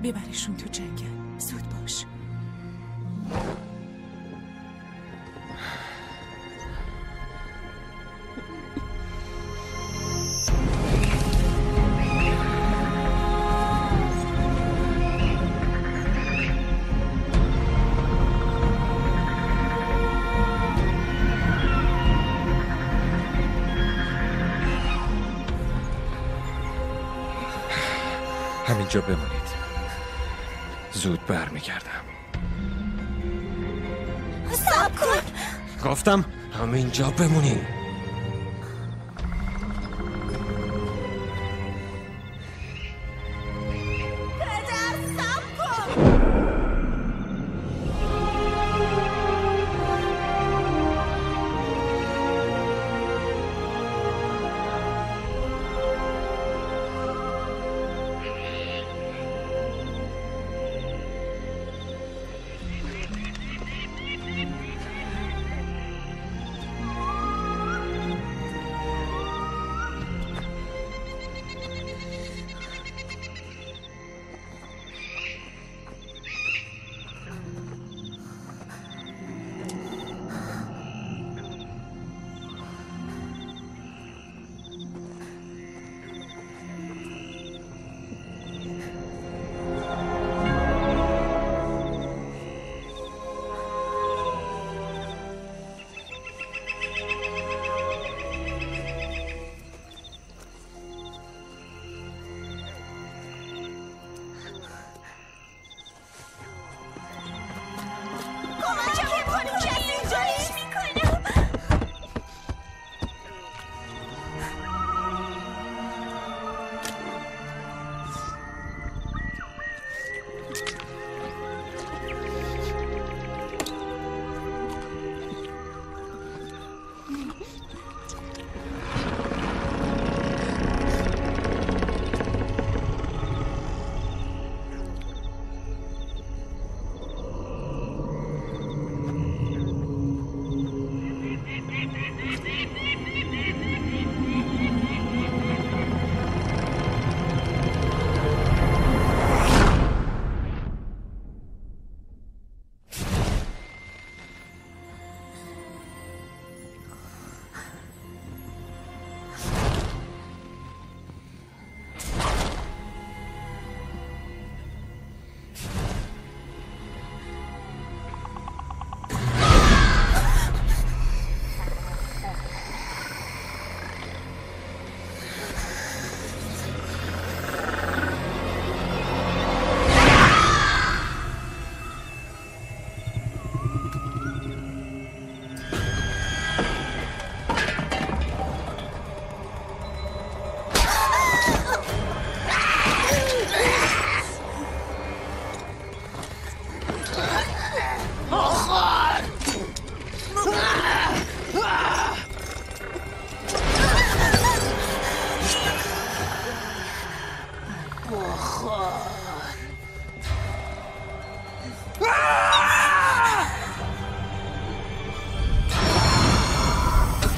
ببرشون تو جنگل. زود باش. همینجا بمونید. زود برمیگردم. صبر کن. گفتم همینجا بمونید. پدر صبر کن.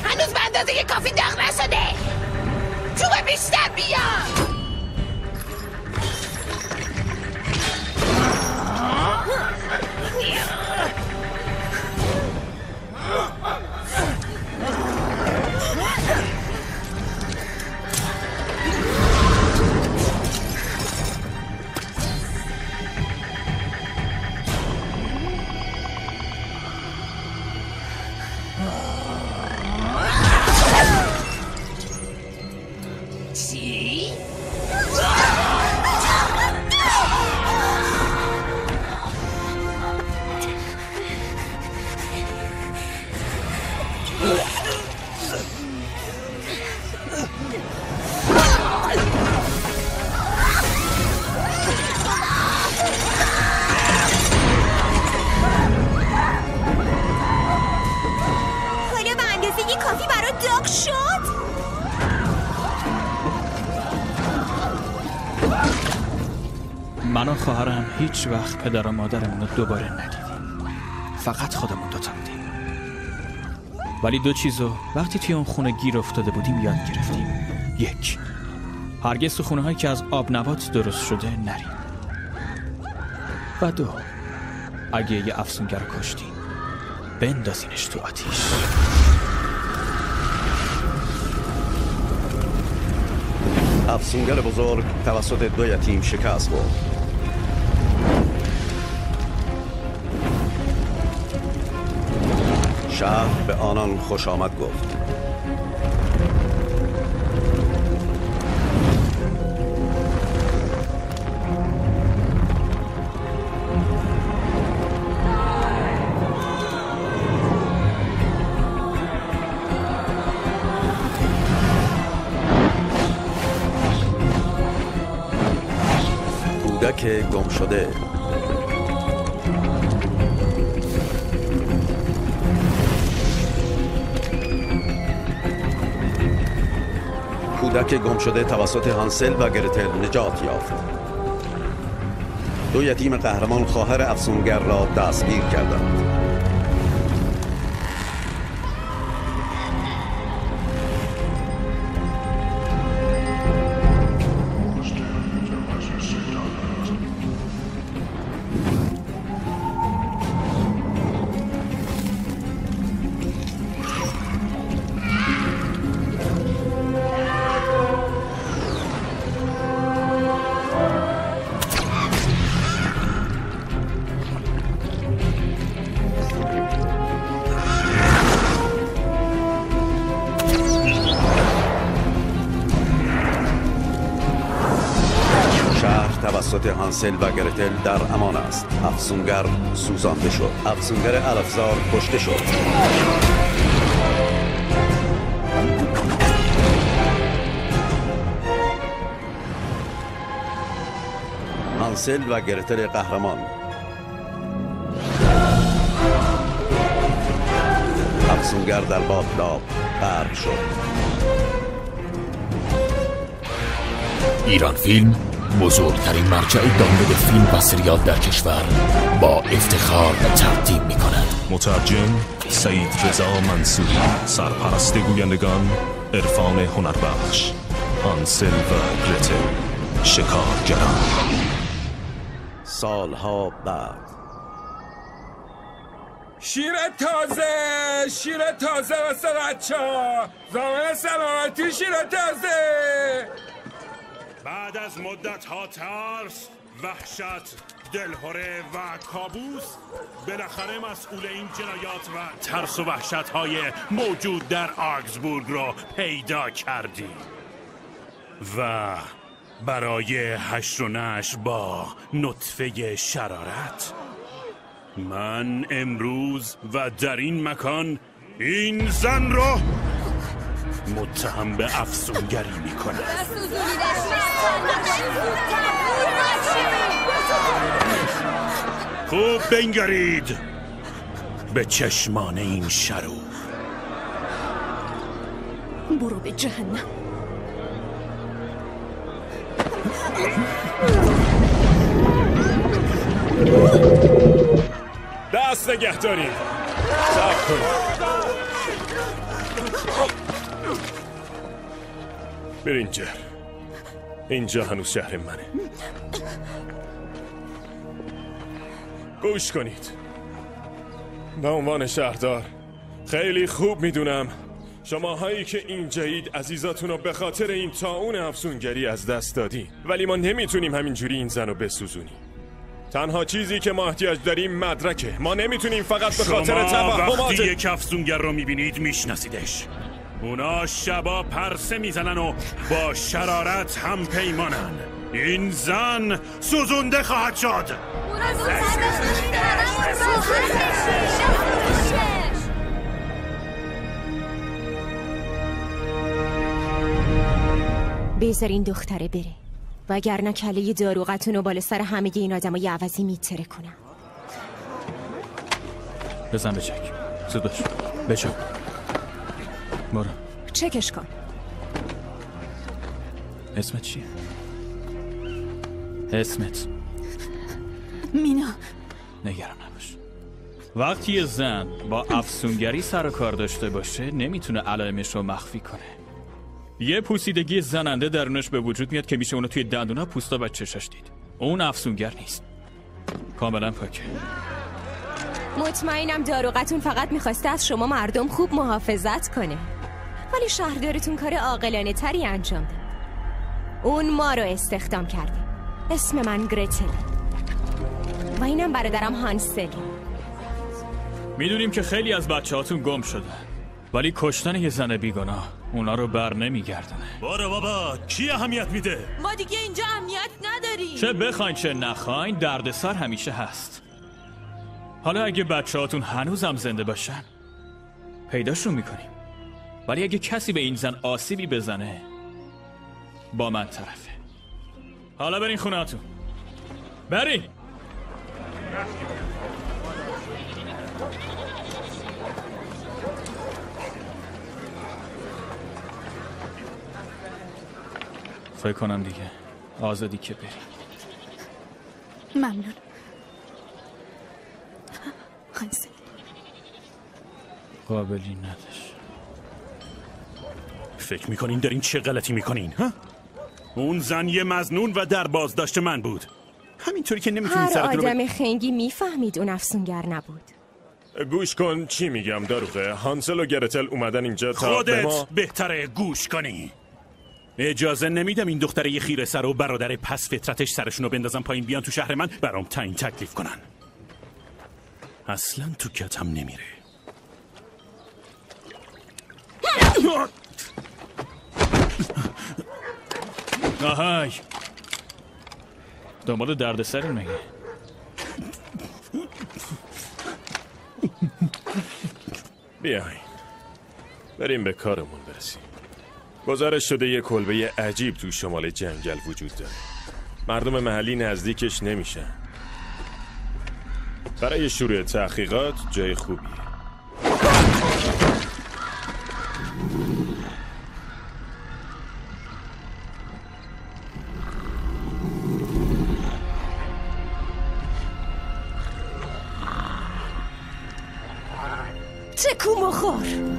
هنوز به اندازه کافی داغ نشده. چوب بیشتر بیار. من و خواهرم هیچ وقت پدر و مادرمون رو دوباره ندیدیم. فقط خودمون دوتا بودیم. ولی دو چیزو وقتی توی اون خونه گیر افتاده بودیم یاد گرفتیم. یک، هرگز تو خونه هایی که از آب نبات درست شده نریم. و 2. اگه یه افسونگر رو کشتین بندازینش تو آتیش. افسونگر بزرگ توسط 2 یتیم شکست خورد. شهر به آنان خوش آمد گفت. کودک گم شده. کودک گم شده توسط هانسل و گرتل نجات یافت. 2 یتیم قهرمان خواهر افسونگر را دستگیر کردند. توسط هانسل و گرتل در امان است. افسونگر سوزانده شد. افسونگر الفزار کشته شد. هانسل و گرتل قهرمان. افسونگر در بادلاب غرق شد. ایران فیلم بزرگترین مرجع دانلود فیلم و سریال در کشور با افتخار تقدیم می کند. مترجم سید رضا منصوری، سرپرست گویندگان عرفان هنربخش، هانسل و گرتل شکارگران. سالها بعد. شیر تازه واسه بچه‌ها، زمان سلامتی شیر تازه. بعد از مدت‌ها ترس، وحشت، دلهره و کابوس، بالاخره مسئول این جنایات و ترس و وحشت‌های موجود در آگزبورگ رو پیدا کردیم و برای حشر و نشر با نطفه شرارت من امروز و در این مکان این زن رو متهم به افسونگری میکنم. خوب بنگرید به چشمان این شرور. برو به جهنم. دست نگه داریم. صبر کنیم. برینجر، اینجا هنوز شهر منه. گوش کنید. به عنوان شهردار خیلی خوب میدونم شماهایی که اینجایید عزیزاتون رو به خاطر این طاعون افسونگری از دست دادی، ولی ما نمیتونیم همینجوری این زن رو بسوزونیم. تنها چیزی که ما احتیاج داریم مدرکه. ما نمیتونیم فقط به خاطر توهمات. وقتی یک افسونگر رو میبینید میشناسیدش. اونا شبا پرسه میزنن و با شرارت هم پیمانن. این زن سوزونده خواهد شد. بذار این دختره بره، وگرنه کله داروغتون رو بالا سر همه این آدم های عوضی میتره کنم. بزن به چک. زود باش. بچو. برو. چکش کن. اسمت چیه؟ اسمت مینا. نگران نباش. وقتی یه زن با افسونگری سر و کار داشته باشه نمیتونه علائمش رو مخفی کنه. یه پوسیدگی زننده درونش به وجود میاد که میشه اونو توی دندونا، پوستا و چشاش دید. اون افسونگر نیست. کاملا پاکه. مطمئنم داروغتون فقط میخواسته از شما مردم خوب محافظت کنه، ولی شهردارتون کار عاقلانه تری انجام ده. اون ما رو استخدام کرده. اسم من گرتل و اینم برادرم هانسل. میدونیم که خیلی از بچه‌هاتون گم شده، ولی کشتن یه زن بیگناه اونا رو بر نمیگردونه. بارو بابا، کی اهمیت میده؟ ما دیگه اینجا امنیت نداریم. چه بخواین چه نخواین دردسر همیشه هست. حالا اگه بچه‌هاتون هنوزم زنده باشن پیداشون میکنیم، ولی اگه کسی به این زن آسیبی بزنه با من طرفه. حالا برین خونه‌هاتون. برین. فکر کنم دیگه آزادی که بری. ممنون هانسل. قابلی نداشت. فکر میکنین دارین چه غلطی میکنین ها؟ اون زن یه مظنون و در بازداشت من بود. همینطوری که نمیتونین هر سرتون رو آدم خنگی میفهمید اون افسونگر نبود. گوش کن چی میگم داروغه. هانسل و گرتل اومدن اینجا تا خودت به ما... بهتره گوش کنی. اجازه نمیدم این دختره خیره سر و برادر پس فطرتش سرشونو بندازن پایین بیان تو شهر من برام تعیین تکلیف کنن. اصلا تو کتم نمیره. آهای دنبال درد سری مگه؟ بیاین بریم به کارمون برسیم. گزارش شده یه کلبه عجیب تو شمال جنگل وجود داره. مردم محلی نزدیکش نمیشن. برای شروع تحقیقات جای خوبیه. تکو مخور.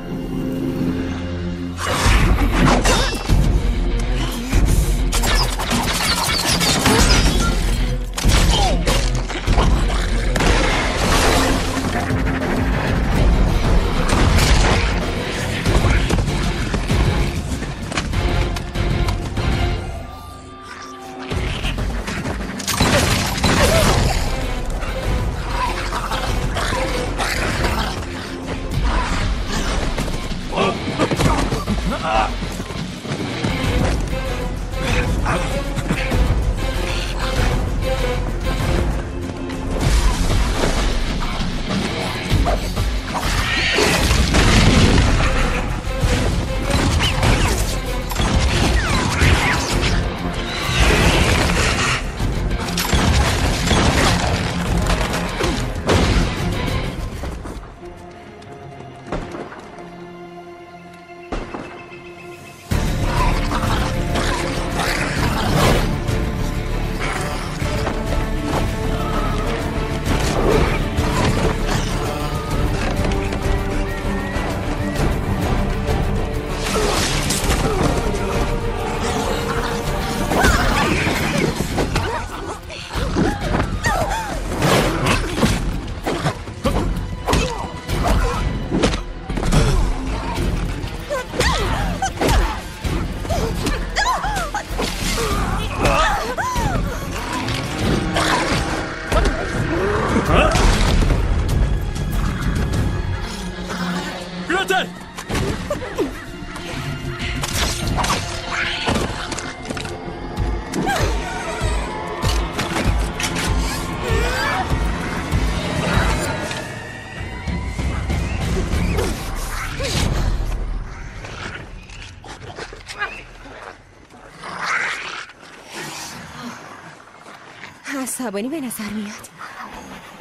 عصبانی به نظر میاد.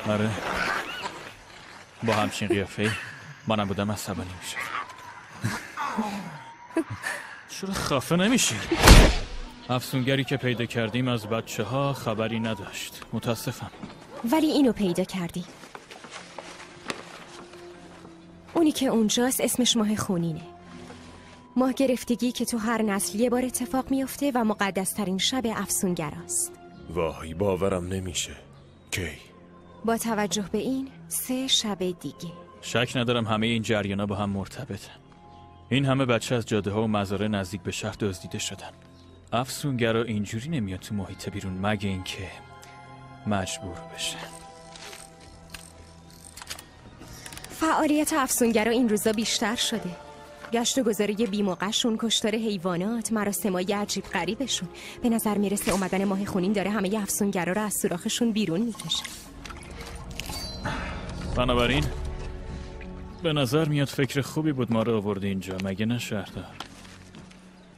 آره با همچین قیافه‌ای منم بودم عصبانی میشه. چرا خفه نمیشی؟ افسونگری که پیدا کردیم از بچه‌ها خبری نداشت. متاسفم. ولی اینو پیدا کردی. اونی که اونجاست اسمش ماه خونینه. ماه گرفتگی که تو هر نسل یه بار اتفاق میفته و مقدس ترین شب افسونگراست. وای باورم نمیشه. کی؟ با توجه به این 3 شب دیگه. شک ندارم همه این جریانا با هم مرتبطه. این همه بچه از جاده ها و مزارع نزدیک به شهر دزدیده شدن. افسونگرا اینجوری نمیاد تو محیط بیرون مگه اینکه مجبور بشه. فعالیت افسونگرا این روزا بیشتر شده. گشت و گذاری بی‌موقعشون، کشتار حیوانات، مراسمای عجیب غریبشون. به نظر میرسه اومدن ماه خونین داره همه افسونگرا رو از سوراخشون بیرون میکشه. بنابراین به نظر میاد فکر خوبی بود ما رو آورده اینجا، مگه نه شهردار؟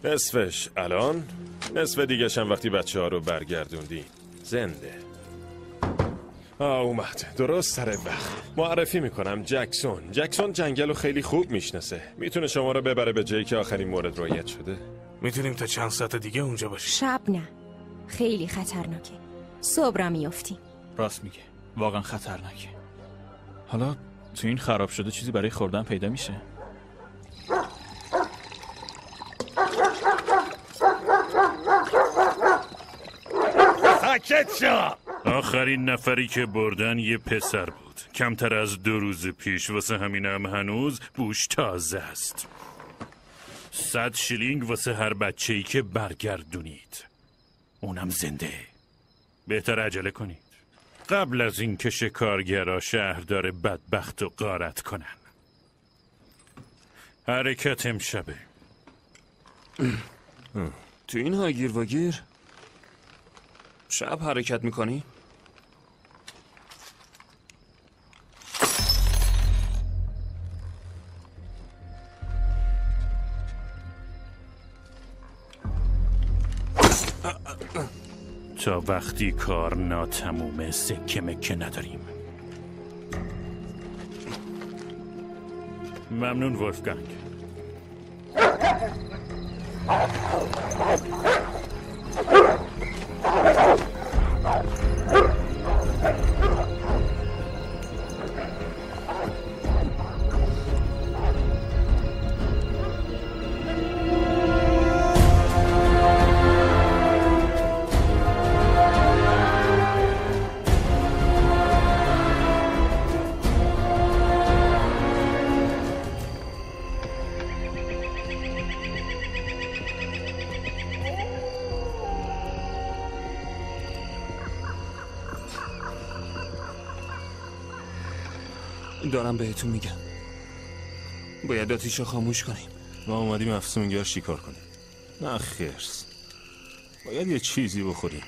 نصفش الان، نصف دیگه‌ش هم وقتی بچه‌ها رو برگردوندی زنده. اومد درست سر وقت. معرفی میکنم جکسون جنگل رو خیلی خوب میشناسه. میتونه شما رو ببره به جایی که آخرین مورد رایت شده. میتونیم تا چند ساعت دیگه اونجا باشیم. شب نه، خیلی خطرناکه. صبح را میافتیم. راست میگه، واقعا خطرناکه. حالا تو این خراب شده چیزی برای خوردن پیدا میشه؟ ساکت شو! آخرین نفری که بردن یه پسر بود. کمتر از 2 روز پیش، واسه همینم هنوز بوش تازه است. 100 شیلینگ واسه هر بچه‌ای که برگردونید، اونم زنده. بهتر عجله کنید قبل از اینکه شکارگرا شهردار بدبخت و غارت کنن. حرکت امشبه. تو این هاگیر واگیر شب حرکت میکنی؟ تا وقتی کار ناتمومه سکه مکه نداریم. ممنون ولفگانگ. دارم بهتون میگم باید آتیشو خاموش کنیم. ما اومدیم افسونگر شکار کنیم، نه خرس. باید یه چیزی بخوریم.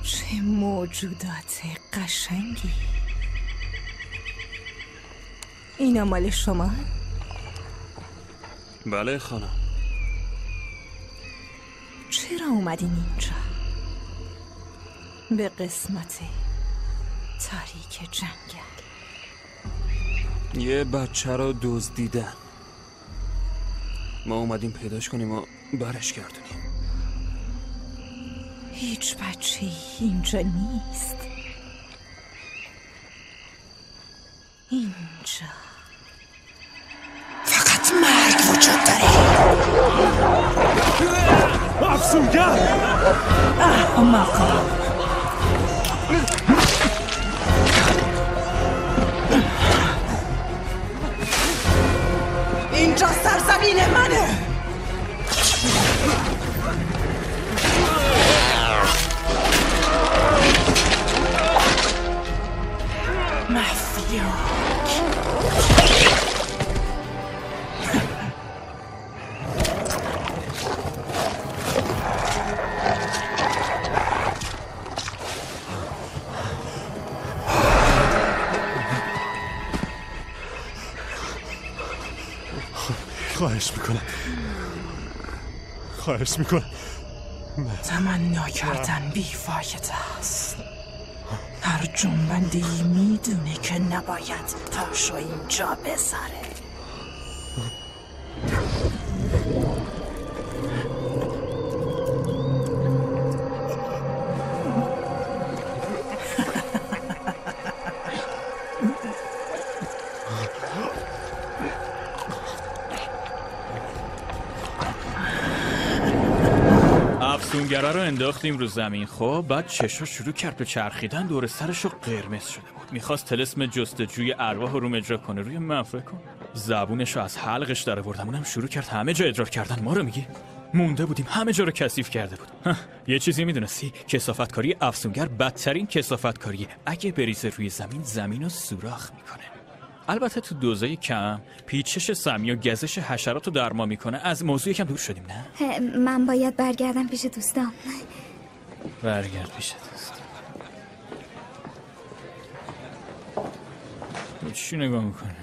چه موجودات قشنگی. اینا مال شما؟ بله خانم. چرا اومدین اینجا؟ به قسمت تاریک جنگل. یه بچه رو دزدیدن. ما اومدیم پیداش کنیم و برش گردونیم. هیچ بچه‌ای اینجا نیست. اینجا فقط مرگ وجود داره. افسونگر! احمقا. اینجا سرزمین منه. خواهش میکنم. تمنا کردن بیفایده است. هر جنبندی میدونه که نباید پاشو اینجا بذاره. افسونگره رو انداختیم رو زمین. خب بعد چشا شروع کرد به چرخیدن، دور سرش رو قرمز شده بود. میخواست طلسم جستجوی ارواح رو اجرا کنه. روی من فکر کن. زبونش رو از حلقش در آوردم. اونم شروع کرد همه جا ادرار کردن. ما رو میگی مونده بودیم، همه جا رو کثیف کرده بود. یه چیزی میدونستی؟ کثافتکاری افسونگر بدترین کثافتکاریه. اگه بریزه روی زمین، زمین رو سوراخ میکنه. البته تو دوزای کم پیچش سمی و گزش حشرات رو درمان میکنه. از موضوع یکم دور شدیم نه؟ من باید برگردم پیش دوستام. برگرد پیش دوستام. چی نگاه میکنه؟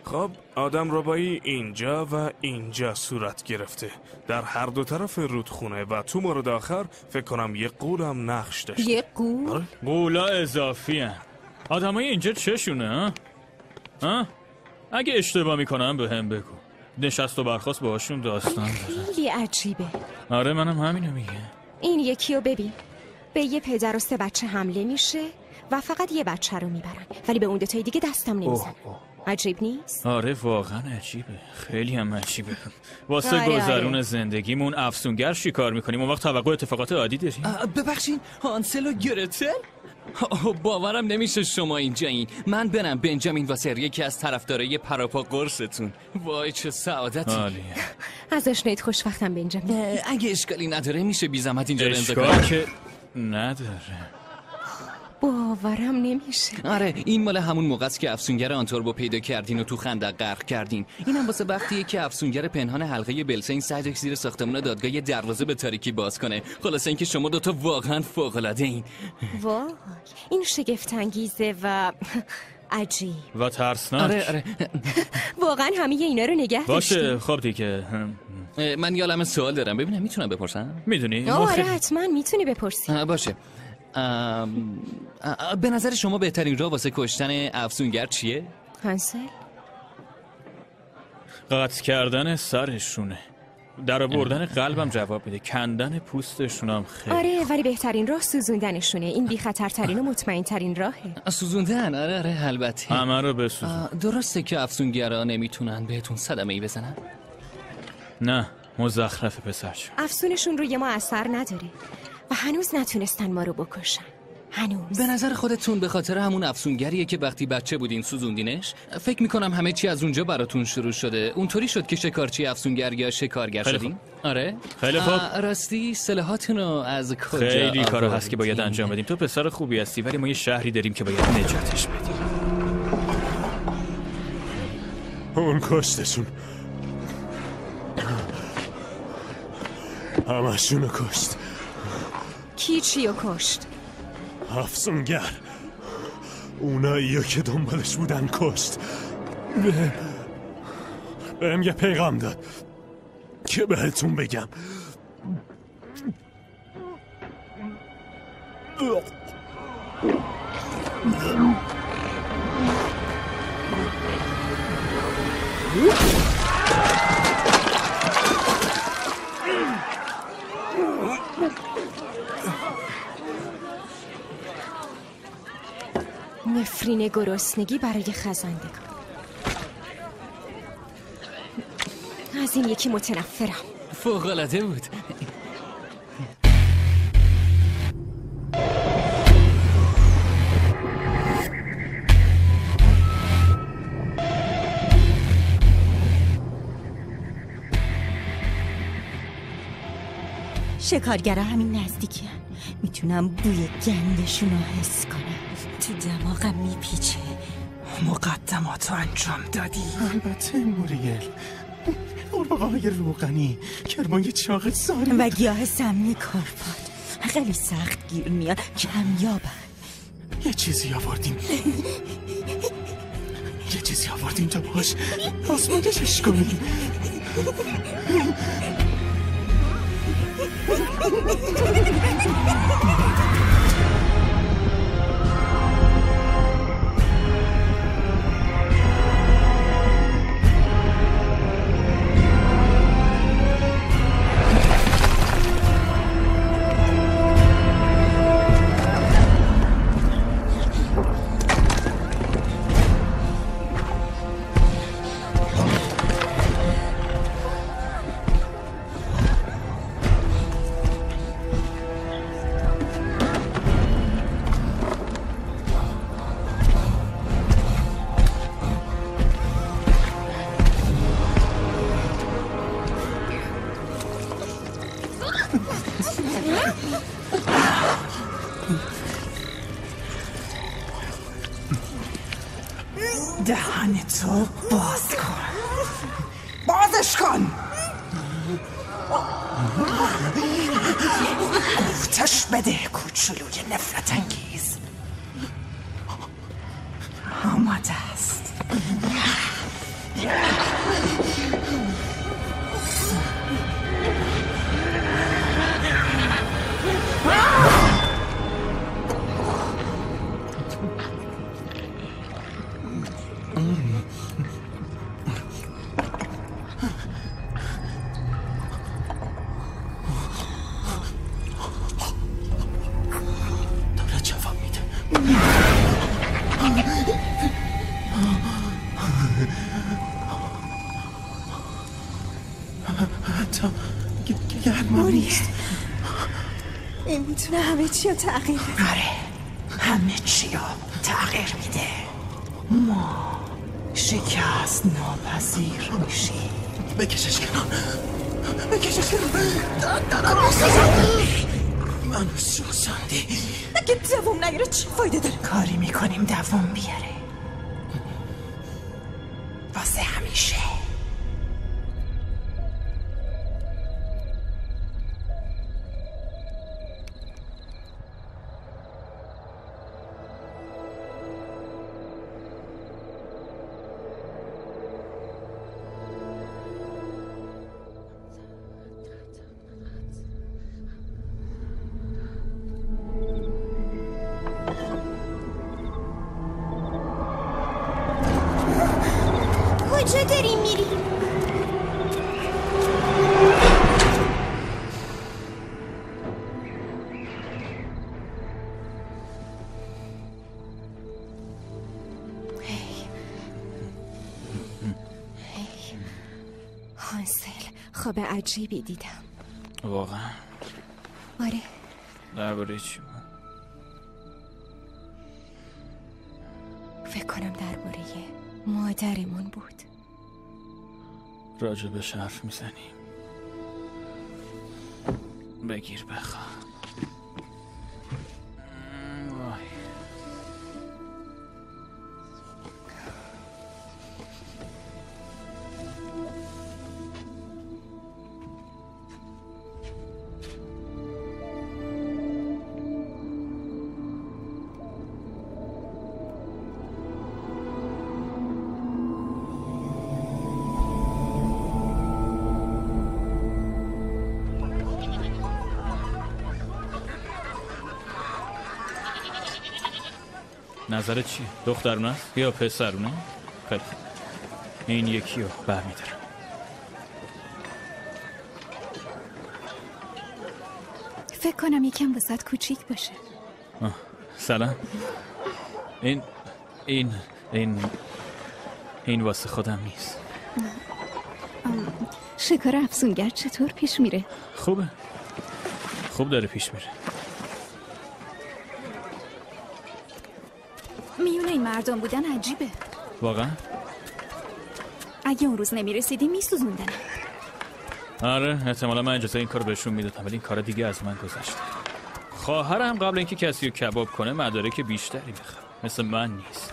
خب آدم ربایی اینجا و اینجا صورت گرفته، در هر دو طرف رودخونه و تو مورد آخر فکر کنم یه قول هم نقش داشته. یه قول؟ قولا اضافی هن. آدم های اینجا چشونه ها؟ اگه اشتباه میکنم به هم بگو. نشست و برخواست باهاشون داستان دارم. خیلی عجیبه. آره منم همینو میگه. این یکی رو ببین، به یه پدر و 3 بچه حمله میشه و فقط یه بچه رو میبرن، ولی به اون دوتای دیگه دستم نمیزن. عجیب نیست؟ آره واقعا عجیبه، خیلی هم عجیبه. واسه گذرون زندگیمون افسونگر شکار میکنیم، اون وقت توقع اتفاقات عادی داریم. ببخشین هانسل و گرتل؟ باورم نمیشه شما اینجا این. من برم بنجامین واسر یکی از طرفدارای پراپا قرصتون. وای چه سعادتی. عالیه. ازش نید خوشوقتم بنجامین. اگه اشکالی نداره میشه بی زحمت اینجا رو امضا کنم. که نداره. باورم نمیشه. آره این مال همون موقع است که افسونگر آنتوربو پیدا کردین و تو خندق غرق کردین. اینم واسه وقتیه که افسونگر پنهان حلقه بلسین سعی داشت زیر ساختمون دادگاه دروازه به تاریکی باز کنه. خلاصه اینکه شما دوتا واقعا فوق العاده این. وای این شگفت انگیزه و عجیب و ترسناک. آره واقعا همه اینا رو نگه باشه. خب دیگه من یه عالمه سوال دارم، ببینم میتونم بپرسم؟ میدونی؟ آره حتما میتونی بپرسی. باشه. به نظر شما بهترین راه واسه کشتن افسونگر چیه؟ هانسل؟ قطع کردن سرشونه. در آوردن قلبم جواب میده. کندن پوستشونم خیلی. آره ولی بهترین راه سوزوندنشونه. این بی خطرترین و مطمئن ترین راهه. سوزوندن؟ آره البته. همه رو بسوزون. درسته که افسونگرا نمیتونن بهتون صدمه‌ای بزنن؟ نه مزخرف پسرش. افسونشون روی ما اثر نداره و هنوز نتونستن ما رو بکشن. هنوز. به نظر خودتون به خاطر همون افسونگریه که وقتی بچه بودین سوزوندینش؟ فکر میکنم همه چی از اونجا براتون شروع شده. اونطوری شد که شکارچی افسونگر یا شکارگر شدین؟ آره؟ خیلی خوب. راستی سلاحاتون رو از کجا؟ خیلی کارا هست که باید انجام بدیم. تو پسر خوبی هستی ولی ما یه شهری داریم که باید نجاتش بدیم. اون کشتشون همشونو کشت. کی چیو کشت؟ افسونگر. اوناییو که دنبالش بودن کشت. بهم یه پیغام داد که بهتون بگم. نفرین گرسنگی برای خزندگان. از این یکی متنفرم. فوق‌العاده بود. شکارگرها همین نزدیکی هم. میتونم بوی گندشون رو حس کنم. تو دماغم میپیچه. مقدماتو انجام دادی؟ البته موریل. قورباغه‌های روغنی، کرمای چاق ساری و گیاه سمی کارپات. خیلی سخت گیر میاد، کمیابن. یه چیزی آوردیم تا باش آسمانشش کنیم. دهنتو باز کن. بازش کن. قوتش بده کوچولوی نفرت انگیز. آماده است. داره جواب میده. حتی گرما نیست. این میتونه همه چی رو تغییر بده. آره، همه چی رو تغییر میده. ما شکست ناپذیر میشیم. بکشش کنار. بکشش کنار. دارم میسازم. منو سوزاندی. اگه دوم نیاره چی فایده داره؟ کاری میکنیم دوم بیاره. واسه همیشه. کجا داریم میریم؟ هانسل، خواب عجیبی دیدم. واقعا؟ آره. درباره چی بود؟ فکر کنم درباره مادرمون بود. راجبش حرف میزنی؟ بگیر بخوا. وای. نظرت چیه؟ دخترونه است یا پسرونه؟ خیلی خوب. این یکی رو برمیدارم. فکر کنم یکم وسط کوچیک باشه. سلام. این واسه خودم نیست. شکار افسونگر چطور پیش میره؟ خوبه. خوب داره پیش میره. میونه این مردم بودن عجیبه. واقعا؟ اگه اون روز نمیرسیدی میسوزوندن. آره، احتمالا من اجازه این کارو بهشون میدادم، ولی این کار دیگه از من گذشته. خواهرم قبل اینکه کسی رو کباب کنه مدارک بیشتری میخواد. مثل من نیست.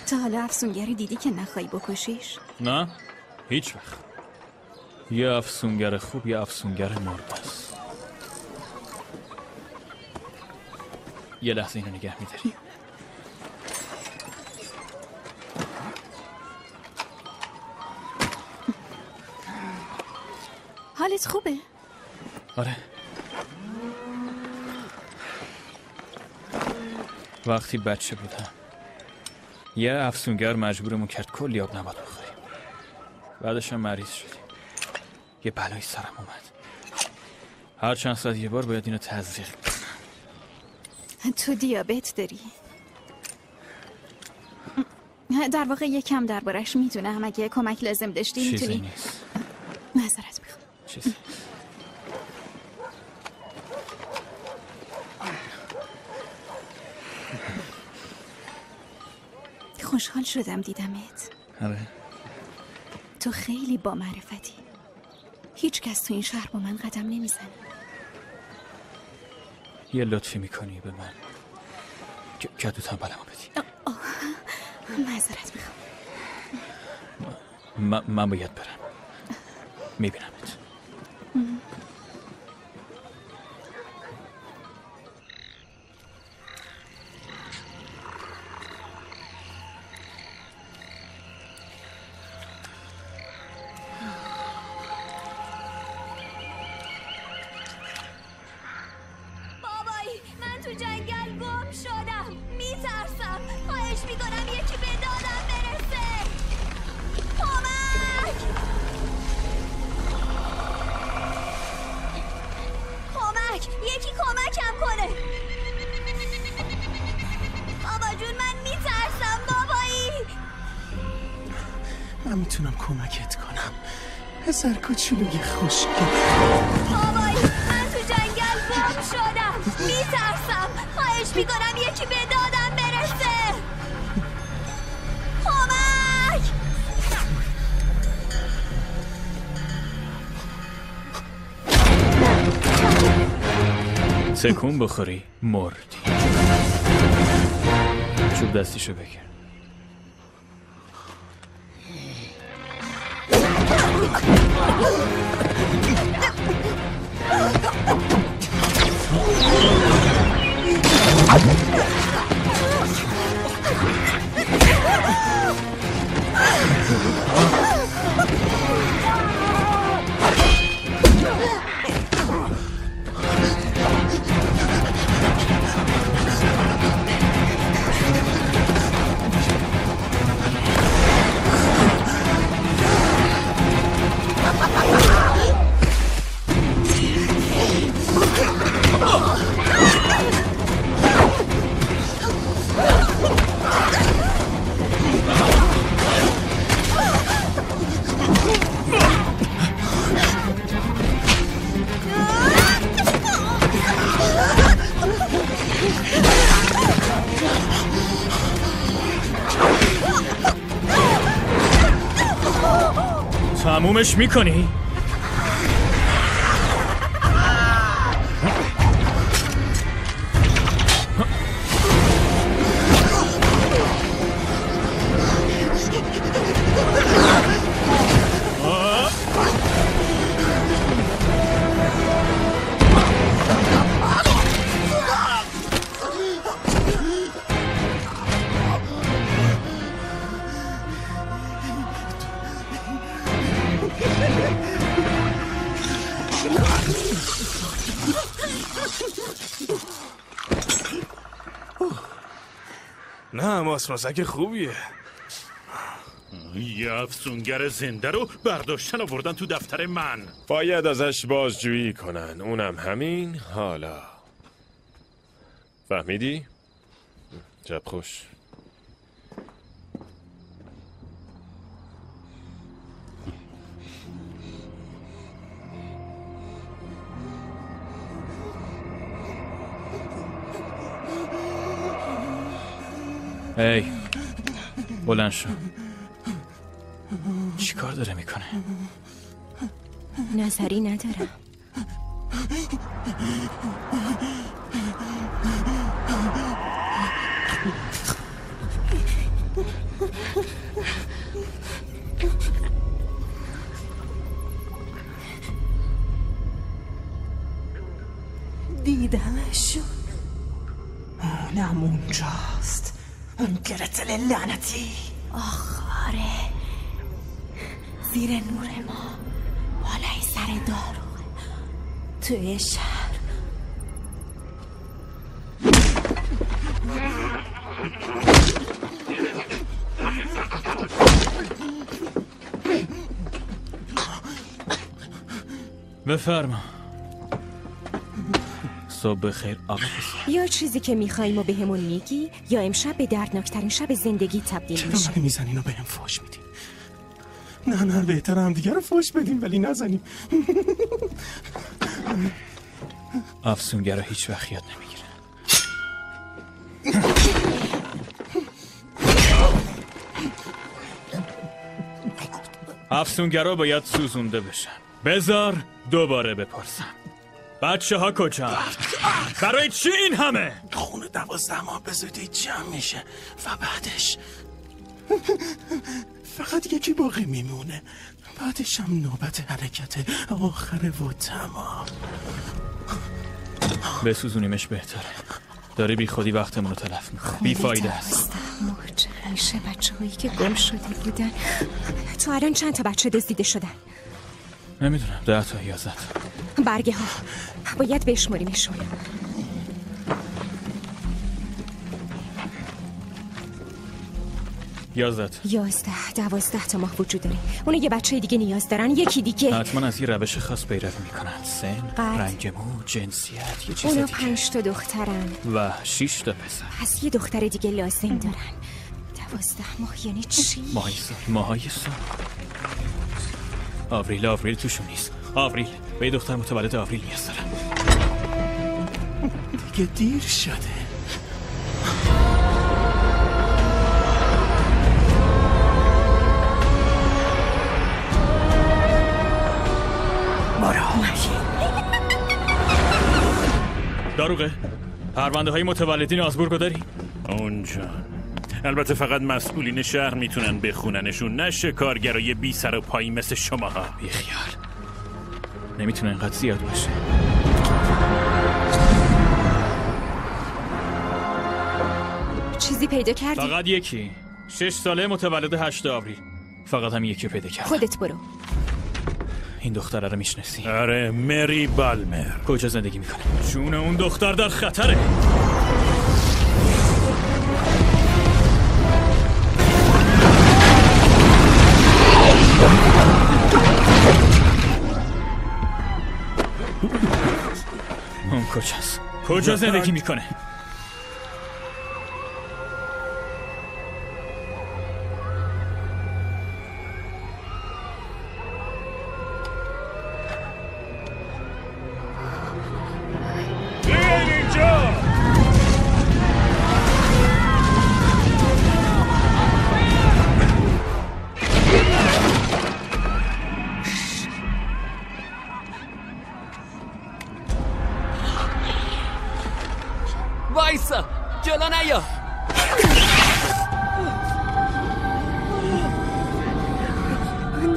تا حالا افسونگری دیدی که نخوای بکشیش؟ نه، هیچ وقت. یه افسونگر خوب یه افسونگر مرده است. یه لحظه اینو نگه میداری. حالت خوبه؟ آره. وقتی بچه بودم یه افسونگر مجبورمون کرد کلی آب نبات بخوریم. بعدش هم مریض شدیم. یه بلایی سرم اومد. هر چند ساعت یه بار باید اینو تزریق کنم. تو دیابت داری؟ در واقع یکم دربارش میدونم. اگه کمک لازم داشتی میتونی. چیزی نیست. معذرت میخوام. چیزی خوشحال شدم دیدمت. آره. تو خیلی با معرفتی. هیچ کس تو این شهر با من قدم نمیزنه. یه لطفی میکنی به من؟ کدو تنبلمو بدی. معذرت میخوام. من باید برم. میبینمت. بابایی من تو جنگل گم شدم. میترسم. خواهش میکنم یکی به دادم برسه. کمک! یکی کمکم کنه. بابا جون من میترسم بابایی. من میتونم کمکت کنم پسر کوچولوی خوشگل. بابایی من تو جنگل گم شدم. میترسم. خواهش میکنم یکی به دادم برسه. کمک! تکون بخوری مردی. چوب دستیشو بگیر. تمومش میکنی؟ نه ماسماسک خوبیه. یه افسونگر زنده رو برداشتن آوردن تو دفتر من. باید ازش بازجویی کنن. اونم همین حالا. فهمیدی؟ شب خوش. هی بلند شو. چی کار داره میکنه؟ نظری ندارم. دیدمشون. اونم اونجاست. اون گرتل لعنتی. آخاره زیر نور ما بالای سر دارو توی شهر. بفرما. صبح بخیر آقا. یا چیزی که میخواییم و بهمون میگی یا امشب به دردناکترین شب زندگی تبدیل میشه. چرا منو میزنین و بهم فحش میدین؟ نه بهتره هم دیگه رو فحش بدیم ولی نزنیم. افسونگرا هیچ وقت یاد نمیگیره. افسونگرا باید سوزونده بشن. بذار دوباره بپرسم. بچه ها کجا؟ برای چی این همه؟ خونه 12 ماه به زودی جمع میشه و بعدش فقط یکی باقی میمونه. بعدش هم نوبت حرکت آخره و تمام. بسوزونیمش بهتره. داره بی خودی وقتمون رو تلف میکنه. بی فایده است. چه میشه بچه هایی که گم شده بودن؟ تو الان چند تا بچه دزدیده شدن؟ نمیدونم 10 تا 11. برگه ها باید بشماریمشون. 11 12 تا ماه وجود داره. اون یه بچه دیگه نیاز دارن. یکی دیگه حتما از یه روش خاص پیروی میکنن. سن، رنگ مو، جنسیت، یه چیز اونا دیگه. 5 تا دخترن و 6 تا پسر. پس یه دختر دیگه لازم دارن. 12 ماه یعنی چی؟ ماهای سال. آوریل توشون نیست. آوریل به یه دختر متولد آوریل نیاز دارن. دیگه دیر شده. داروغه پرونده های متولدین آزبورگو داری؟ اونجا البته فقط مسئولین شهر میتونن بخوننشون، نه شکارگرای بی سر و پایی مثل شماها. بی خیال نمیتونه اینقدر زیاد باشه. چیزی پیدا کردی؟ فقط یکی 6 ساله متولد 8 آوریل. فقط هم یکی پیدا کردم. خودت برو. این دختره رو میشناسی؟ آره مری بالمر. کجا زندگی میکنه؟ جون اون دختر در خطره. اون کجاست؟ کجا زندگی میکنه؟ وایسا جلو نیا.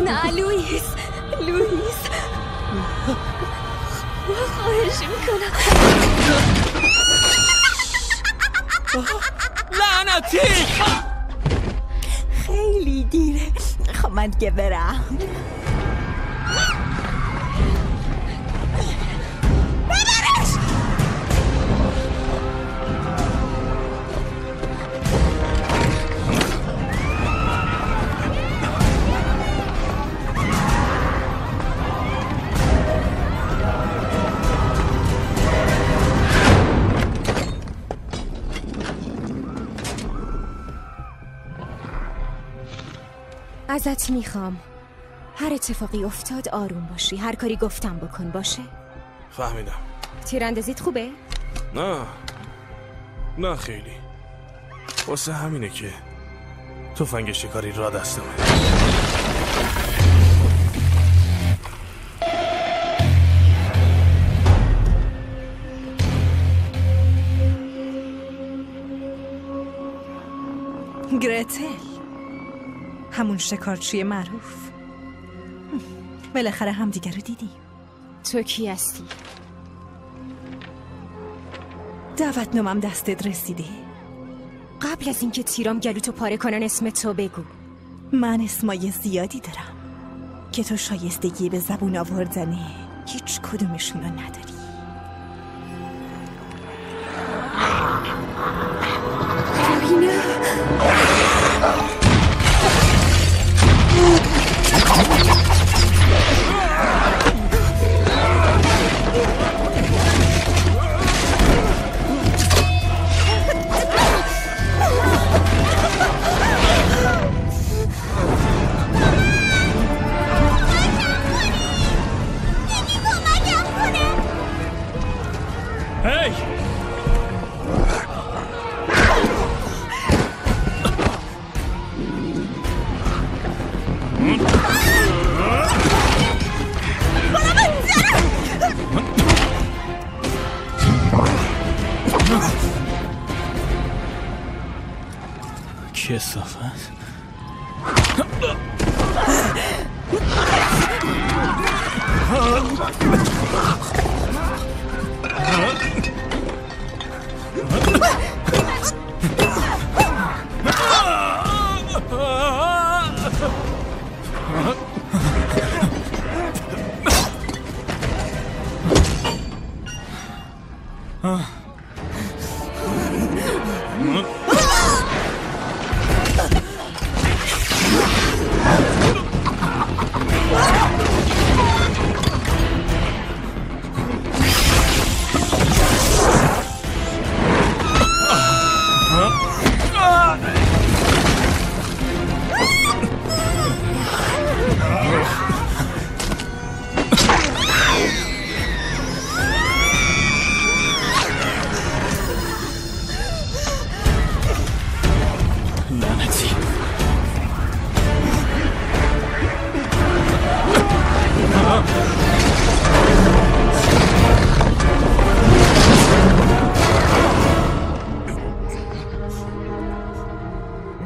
نه لوئیس خواهش میکنم. لعنتی خیلی دیره. خب من دیگه برم. ازت میخوام هر اتفاقی افتاد آروم باشی. هر کاری گفتم بکن باشه؟ فهمیدم. تیراندازیت خوبه؟ نه خیلی. واسه همینه که تفنگ شکاری را دستمه. گرتل، همون شکارچی معروف. بالاخره هم دیگر رو دیدیم. تو کی هستی؟ دعوتنامه‌ام دستت رسیده؟ قبل از اینکه تیرام گلوتو پاره کنن اسم تو بگو. من اسمای زیادی دارم که تو شایستگی به زبون آوردن هیچ کدومشون رو نداری. کثافت.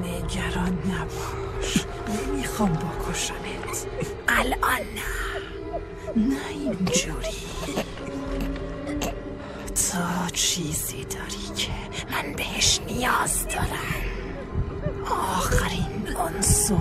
نگران نباش، نمیخوام بکشمت. الان نه اینجوری. تو چیزی داری که من بهش نیاز دارم. آخرین عنصر.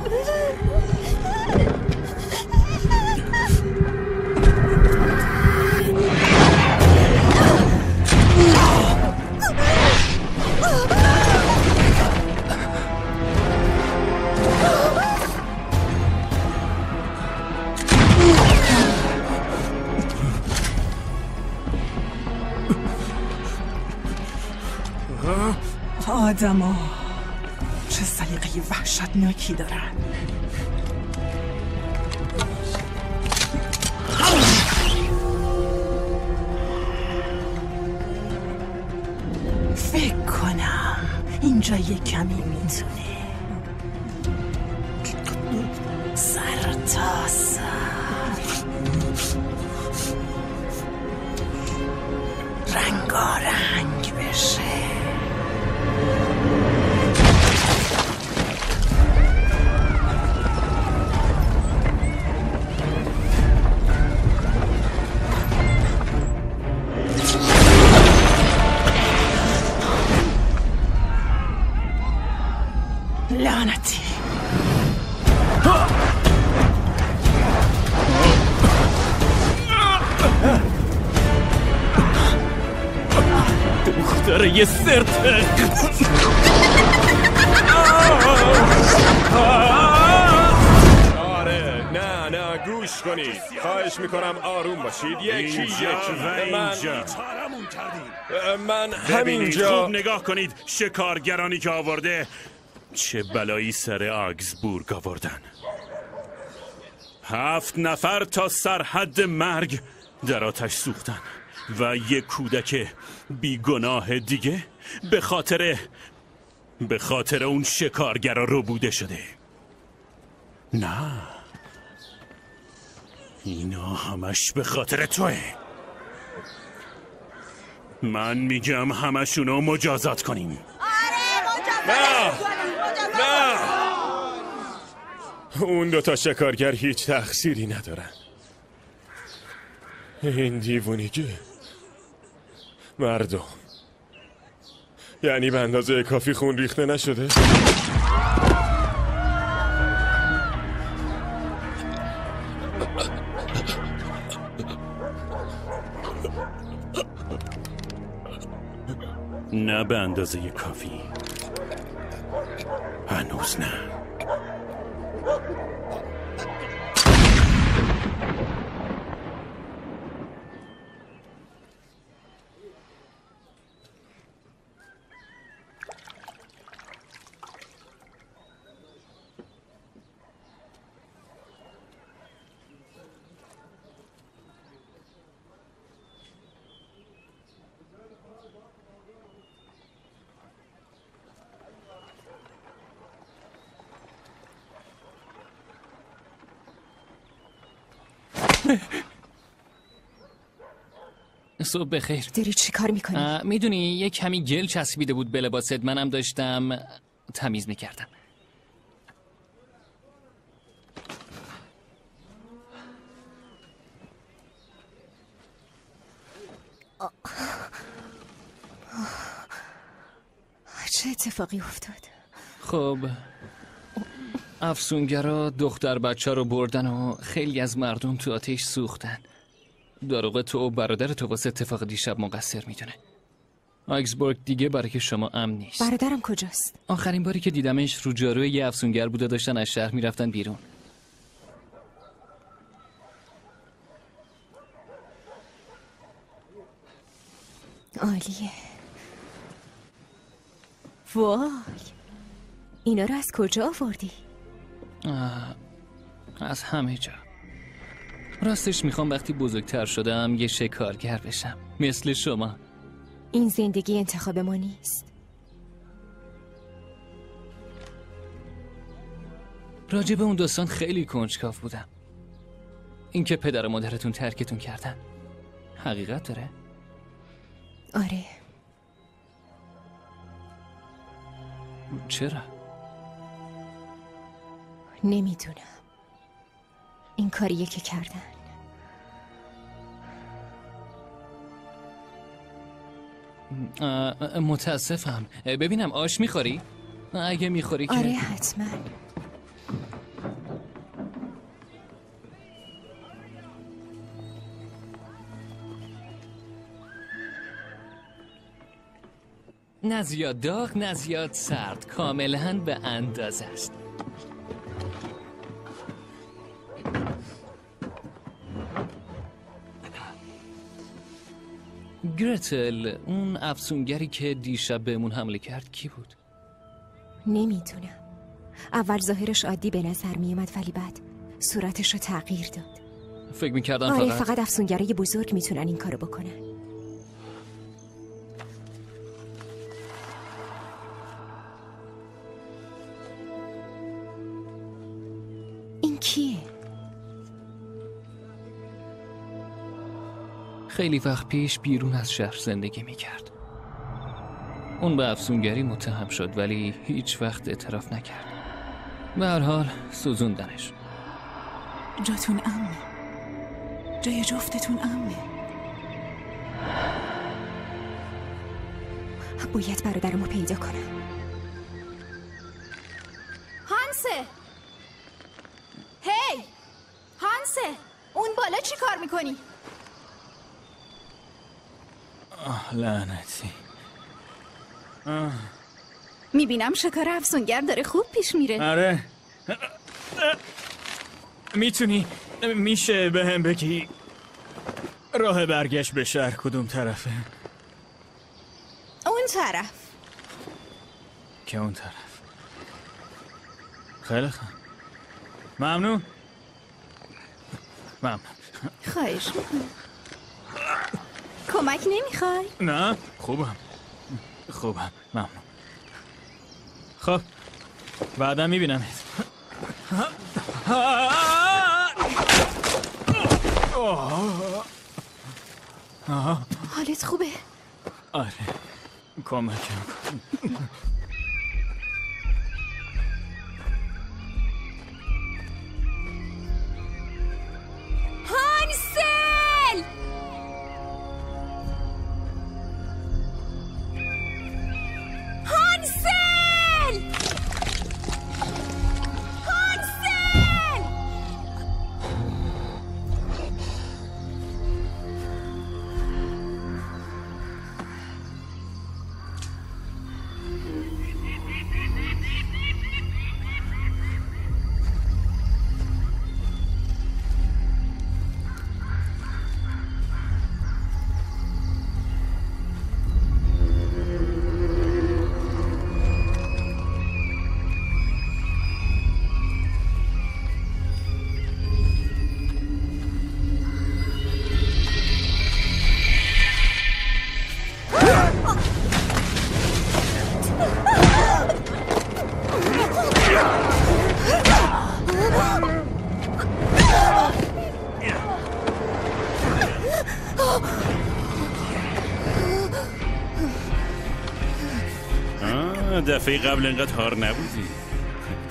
آدما چه سلیقه وحشتناکی دارن. فکر کنم اینجا یه کمی میتونه سر تا سر رنگارنگ بشه. لعنتی. دختره یه سرته. آره نه گوش کنید. خواهش میکنم آروم باشید. یکی من همینجا. خوب نگاه کنید شکارگرانی که آورده چه بلایی سر آگزبورگ آوردن. 7 نفر تا سرحد مرگ در آتش سوختن و یک کودک بیگناه دیگه به خاطر اون شکارگرا ربوده شده. نه، اینا همش به خاطر توه. من میگم همشونو مجازات کنیم. نه اون 2 شکارگر هیچ تقصیری ندارن. این دیوونگی مردم یعنی به اندازه کافی خون ریخته نشده؟ نه به اندازه کافی. هنوز نه. صبح بخیر. داری چی کار میکنی؟ میدونی یه کمی گل چسبیده بود به لباست. منم داشتم تمیز میکردم. چه اتفاقی افتاد؟ خب افسونگرا دختر بچه رو بردن و خیلی از مردم تو آتش سوختن. داروغه تو و برادر تو واسه اتفاق دیشب مقصر میدونه. آیکسبورگ دیگه برای شما امن نیست. برادرم کجاست؟ آخرین باری که دیدمش رو جاروی یه افسونگر بوده، داشتن از شهر میرفتن بیرون. عالیه. وای، اینا رو از کجا آوردی؟ از همه جا. راستش میخوام وقتی بزرگتر شدم یه شکارگر بشم مثل شما. این زندگی انتخاب ما نیست. راجب اون داستان خیلی کنجکاو بودم. اینکه پدر و مادرتون ترکتون کردن حقیقت داره؟ آره. چرا؟ نمیدونم. این کاریه که کردن. متاسفم. ببینم آش میخوری؟ اگه میخوری که آره حتما. نه زیاد داغ نه زیاد سرد، کاملا به اندازه است. گرتل، اون افسونگری که دیشب بهمون حمله کرد کی بود؟ نمیدونم. اول ظاهرش عادی به نظر میومد ولی بعد صورتش رو تغییر داد. فکر میکردم آره فقط افسونگرای بزرگ میتونن این کارو بکنن. این کیه؟ خیلی وقت پیش بیرون از شهر زندگی میکرد. اون به افسونگری متهم شد ولی هیچ وقت اعتراف نکرد. به هر حال سوزوندنش. جاتون امنه. جای جفتتون امنه. باید برادرمو پیدا کنم. هانسه، هی هانسه، اون بالا چی کار میکنی؟ لعنتی. میبینم شکار افسونگر داره خوب پیش میره. آره. میشه به هم بگی راه برگشت به شهر کدوم طرفه؟ اون طرف. که اون طرف. خیلی خوب. ممنون. خواهش میکنم. کمک نمیخوای؟ نه خوبم ممنون. خب بعدا میبینمت. حالت خوبه؟ آره کمکم کن. هانسل! هانسل! هانسل! دفعه قبل انقدر هار نبودی.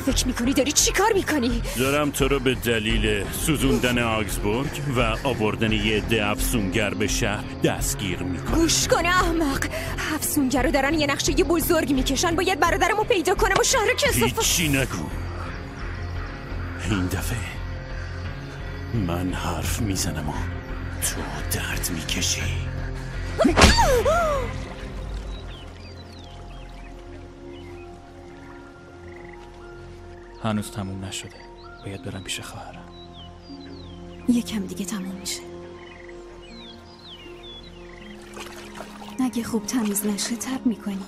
فکر میکنی داری چی کار میکنی؟ دارم تو رو به دلیل سوزوندن آگزبورگ و آوردن یه عده افسونگر به شهر دستگیر میکنم. گوش کن احمق، افسونگر رو دارن یه نقشه بزرگ میکشن. باید برادرمو پیدا کنم و شهر کثافت. هیچی نگو. این دفعه من حرف میزنم و تو درد میکشی. هنوز تموم نشده. باید برم پیش خواهرم. یکم دیگه تموم میشه. اگه خوب تمیز نشه تب میکنی.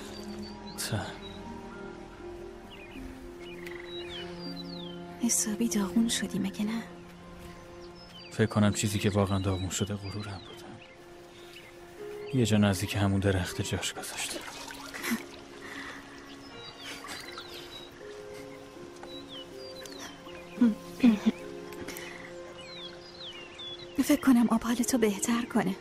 حسابی داغون شدی مگه نه؟ فکر کنم چیزی که واقعا داغون شده غرورم بودم. یه جا نزدیک همون درخت جاش گذاشتم. فکر کنم آب حالتو بهتر کنه.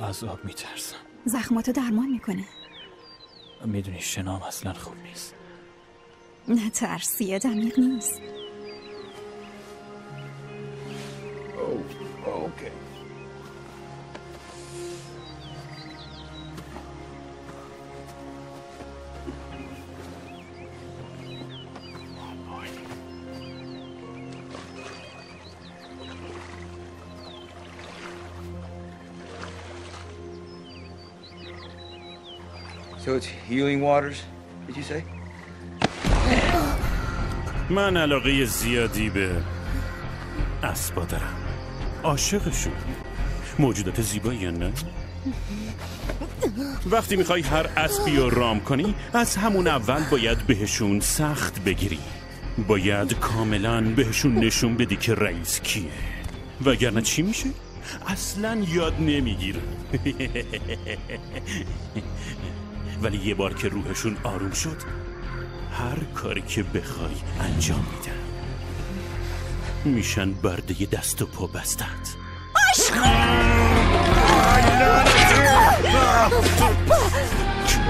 از آب میترسم. زخماتو درمان میکنه. میدونی شنام اصلا خوب نیست. نه ترسیه دمیق نیست. اوکی. So it's healing waters, did you say? من علاقه زیادی به اسبا دارم. عاشقشون. موجودات زیبایی نه؟ وقتی میخوای هر اسبی رو رام کنی از همون اول باید بهشون سخت بگیری. باید کاملا بهشون نشون بدی که رئیس کیه. وگرنه چی میشه؟ اصلا یاد نمیگیره. ولی یه بار که روحشون آروم شد هر کاری که بخوای انجام میدن. میشن برده دست و پا بستت.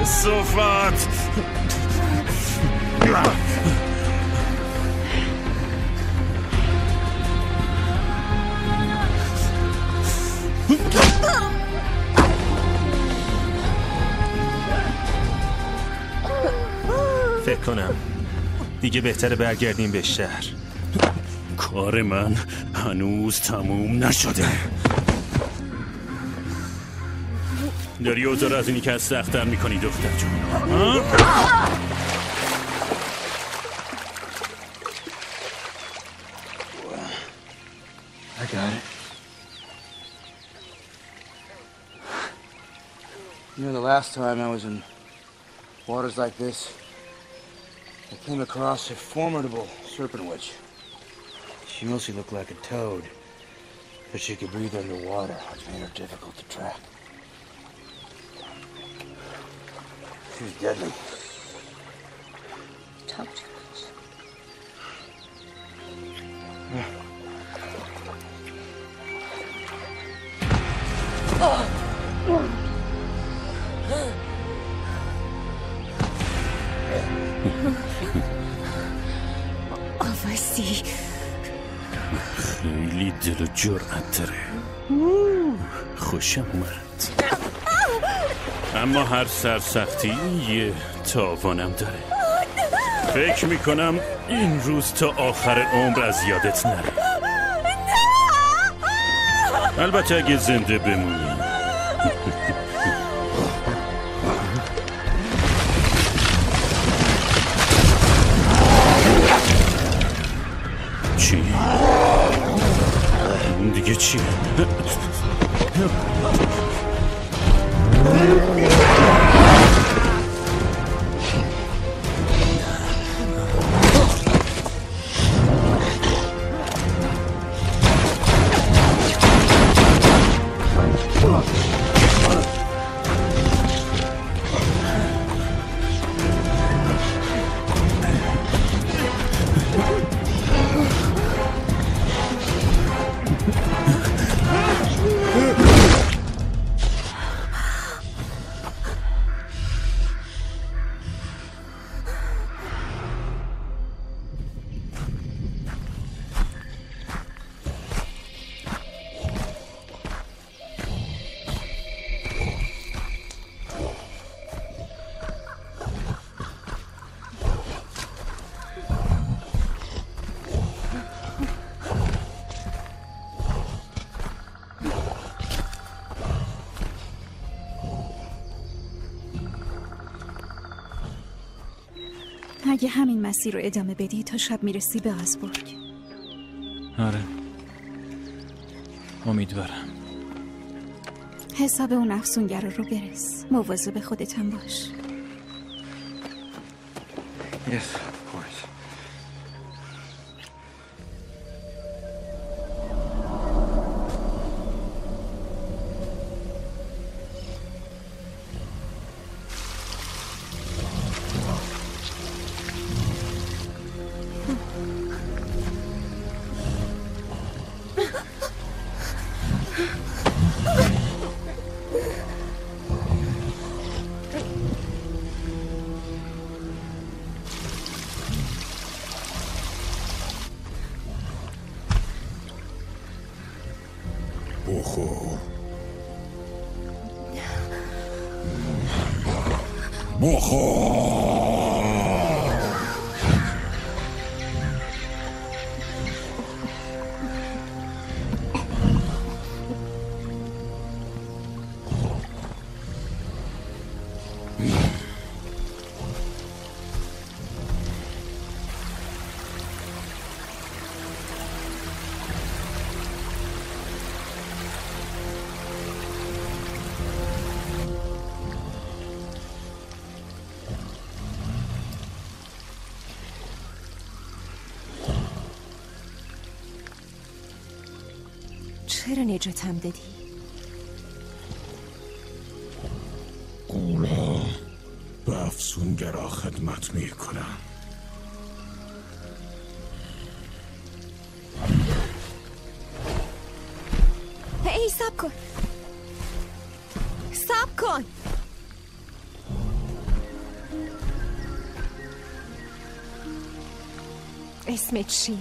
کثافت. فکر کنم دیگه بهتره برگردیم به شهر. کار من هنوز تموم نشده. داری اوضاع رو از اینی که از سخت‌تر میکنی دختر جون. I got it. You know, the last time I was in waters like this, I came across a formidable serpent witch. She mostly looked like a toad, but she could breathe underwater, which made her difficult to track. She was deadly. Toad. آواسی خیلی دل و جرأت داره. خوشم اومد. اما هر سرسختی یه تاوانم داره. فکر میکنم این روز تا آخر عمر از یادت نره. البته اگه زنده بمونی. چی؟ دیگه چی؟ اگه همین مسیر رو ادامه بدی تا شب میرسی به آزبورگ. آره، امیدوارم. حساب اون افسونگر رو برس. مواظب خودت هم باش. Yes, of course. چرا نجاتم دادی؟ قولا به افسونگرا خدمت میکنم. ای سب کن، سب کن. اسمت چیه؟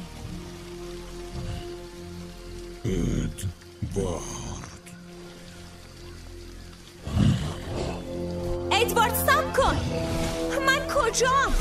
ادوارد سب کن. من کجام؟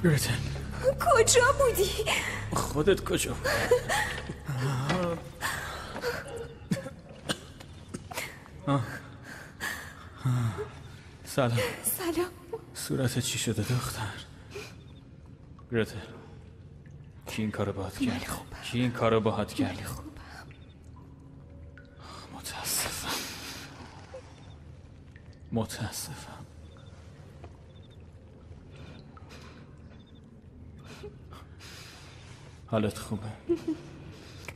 گرتل، کجا بودی؟ خودت کجا بودی؟ سلام. سلام. صورتت چی شده دختر؟ گرتل، کی این کارو باهات کرد؟ کی این کارو باهات کرد؟ متاسفم. حالت خوبه؟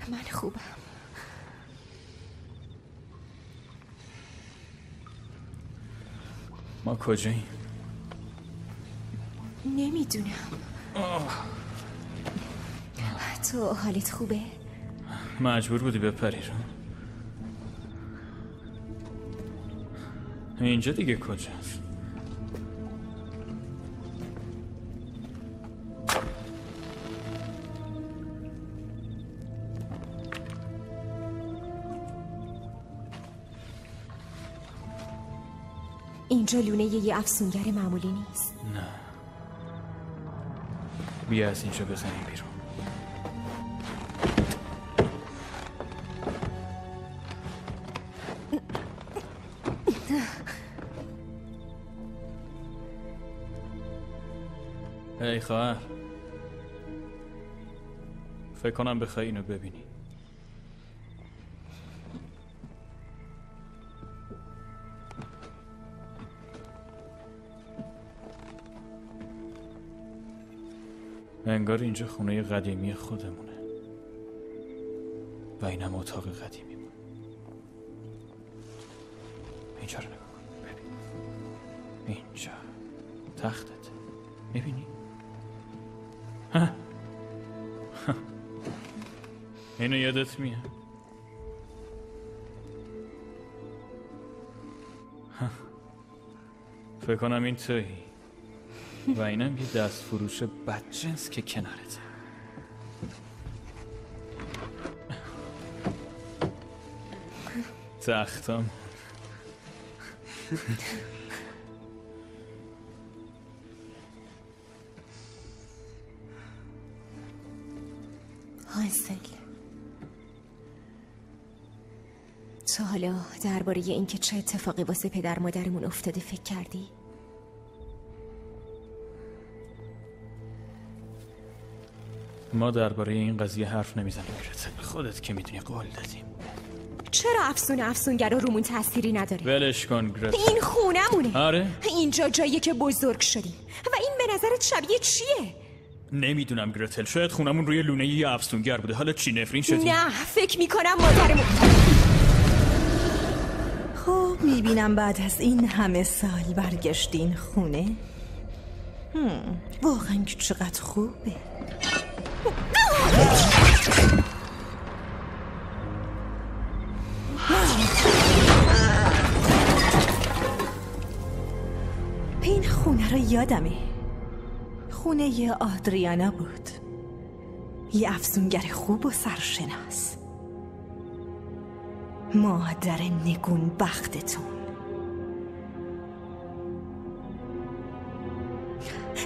من خوبم. ما کجاییم؟ نمیدونم. تو حالت خوبه؟ مجبور بودی بپری رو؟ اینجا دیگه کجاست؟ اینجا لونه یه افسونگر معمولی نیست. نه، بیا از اینجا بزنیم بیرون. ای خواهر، فکر کنم بخوای اینو ببینی. انگار اینجا خونه قدیمی خودمونه و اینم اتاق قدیمی بود. اینجا رو نگاه کن، ببین. اینجا تختت، میبینی؟ اینو یادت میاد؟ فکر کنم این تویی و اینم یه دست فروش بدجنس که کنارته. تختم هانسل، تو حالا درباره اینکه چه اتفاقی واسه پدر مادرمون افتاده فکر کردی؟ ما درباره این قضیه حرف نمیزنیم گرتل. خودت که میدونی قول دادیم. چرا افسونگرا رومون تأثیری نداره؟ ولش کن گرتل. این خونمونه. آره؟ اینجا جاییه که بزرگ شدیم و این به نظرت شبیه چیه؟ نمیدونم گرتل، شاید خونمون روی لونه یه افسونگر بوده. حالا چی نفرین شدیم؟ نه، فکر میکنم مادرمون. خب میبینم بعد از این همه سال برگشتین خونه. واقعا که چقدر خوبه. این خونه رو یادمه. خونه آدریانا بود، یه افسونگر خوب و سرشناس. مادر نگون بختتون.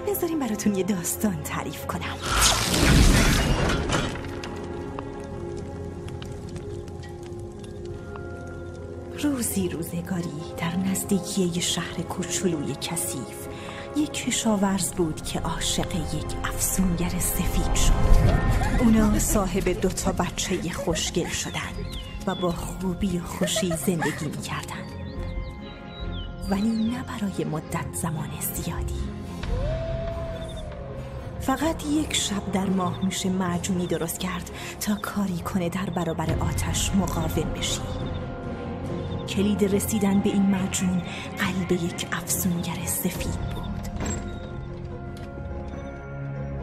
بذاریم براتون یه داستان تعریف کنم. روزی روزگاری در نزدیکی یه شهر کوچولوی کثیف یک کشاورز بود که عاشق یک افسونگر سفید شد. اونا صاحب 2 بچه خوشگل شدن و با خوبی و خوشی زندگی می‌کردن، ولی نه برای مدت زمان زیادی. فقط یک شب در ماه میشه معجونی درست کرد تا کاری کنه در برابر آتش مقاوم بشی. کلید رسیدن به این معجون قلب یک افسونگر سفید بود.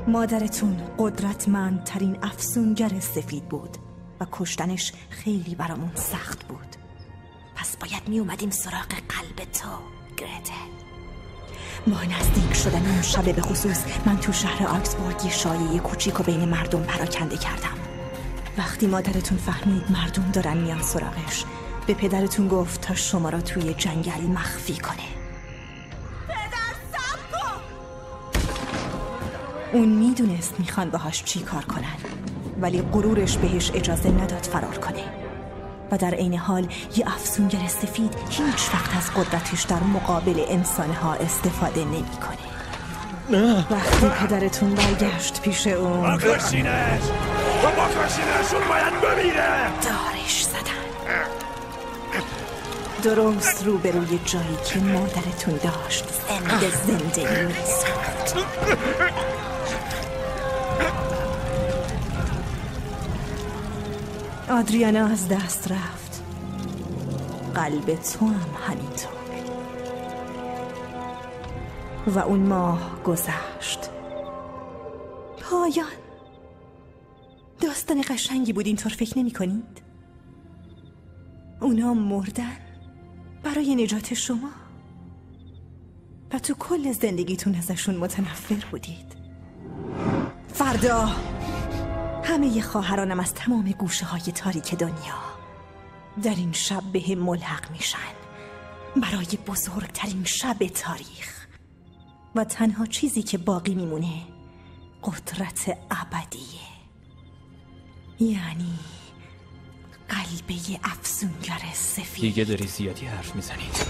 مادرتون قدرتمندترین افسونگر سفید بود و کشتنش خیلی برامون سخت بود. پس باید می اومدیم سراغ قلب تو گرتل. با نزدیک شدن اون شب به خصوص من تو شهر آکسبورگ یه شایعه کوچیک و بین مردم پراکنده کردم. وقتی مادرتون فهمید مردم دارن میان سراغش، به پدرتون گفت تا شما را توی جنگل مخفی کنه. پدر صبر کن! اون میدونست میخوان باهاش چی کار کنن، ولی غرورش بهش اجازه نداد فرار کنه و در عین حال یه افسونگر سفید هیچ وقت از قدرتش در مقابل انسانها استفاده نمیکنه. وقتی پدرتون برگشت پیش اون، بکشینش! اون باید بمیره! دارش زدن درست روبروی جایی که مادرتون داشت زنده می‌ساخت. آدریانا از دست رفت، قلب تو هم همینطور. و اون ماه گذشت. پایان. داستان قشنگی بود، اینطور فکر نمی کنید؟ اونا مردن برای نجات شما و تو کل زندگیتون ازشون متنفر بودید. فردا همه خواهرانم از تمام گوشه های تاریک دنیا در این شب به هم ملحق میشن برای بزرگترین شب تاریخ و تنها چیزی که باقی میمونه قدرت ابدیه، یعنی قلبه افسونگر سفید. دیگه داری زیادی حرف میزنید.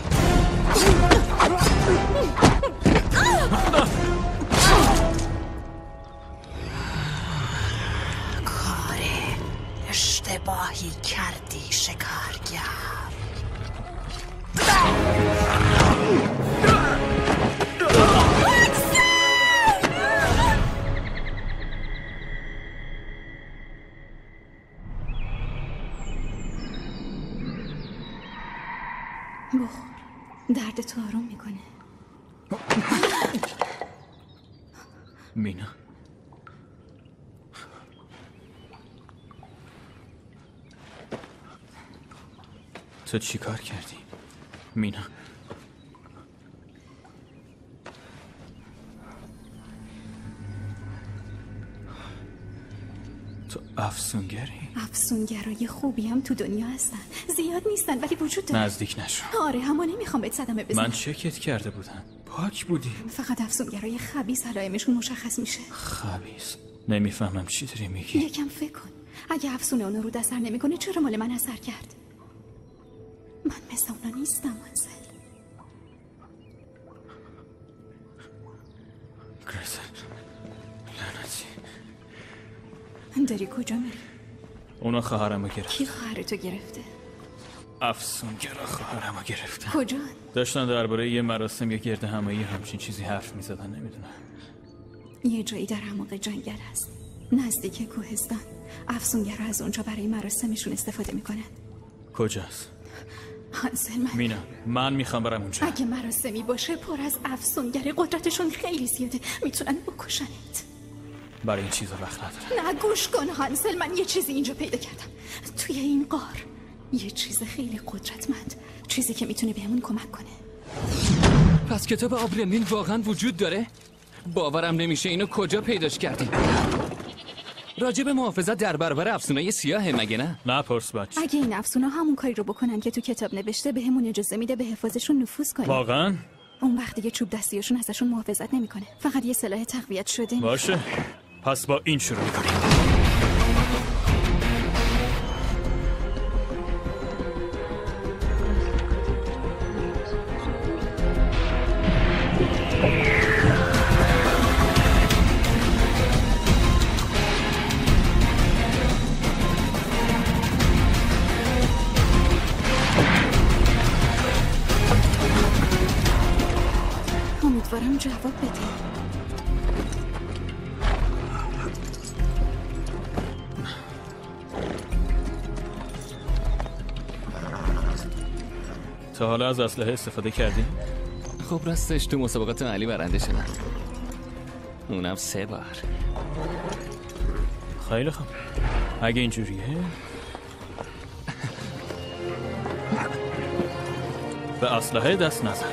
درد تو آروم میکنه. مینا تو چی کار کردی؟ مینا تو افسونگری؟ افسونگرای خوبی هم تو دنیا هستن. زیاد نیستن ولی وجود دارن. نزدیک نشو. آره اما نمیخوام بهت صدمه بزنم. من چکت کرده بودم. پاک بودی. فقط افسونگرای خبیث علائمشون مشخص میشه. خبیث؟ نمیفهمم چی داری میگی. یکم فکر کن. اگه افسون اونا رو اثر نمیکنه چرا مال من اثر کرد؟ من مثل اونا نیستم هانسل. گریتل لعنتی. داری کجا میری؟ اونا خواهرمو گرفت. کی خواهرتو گرفته؟ افسونگرا خواهرمو گرفته. کجا؟ داشتن درباره یه مراسم یا گرد همایی همچین چیزی حرف میزدن. نمیدونم. یه جایی در اعماق جنگل هست نزدیک کوهستان. افسونگرا از اونجا برای مراسمشون استفاده میکنن. کجاست؟ هانسل مینا من میخوام برم اونجا. اگه مراسمی باشه پر از افسونگره قدرتشون خیلی زیاده. میتونن بکشنت. برای این چیزا وقت ندارم. نه گوش کن هانسل، من یه چیزی اینجا پیدا کردم توی این غار. یه چیز خیلی قدرتمند، چیزی که میتونه بهمون کمک کنه. پس کتاب آبرملین واقعا وجود داره؟ باورم نمیشه. اینو کجا پیداش کردیم؟ راجب محافظت در برابر افسونای سیاهه مگه نه؟ نه پرس بچه. اگه این افسونا همون کاری رو بکنن که تو کتاب نوشته بهمون اجازه میده به حفاظشون نفوذ کنیم. واقعا؟ اون وقت دیگه چوب دستیاشون ازشون محافظت نمیکنه. فقط یه سلاح تقویت شده. باشه پس با این شروع میکنیم. امیدوارم جواب بده. تا حالا از اسلحه استفاده کردی؟ خب راستش تو مسابقات محلی برنده شدم. اونم 3 بار. خیلی خوب. اگه اینجوریه به اسلحه دست نزن.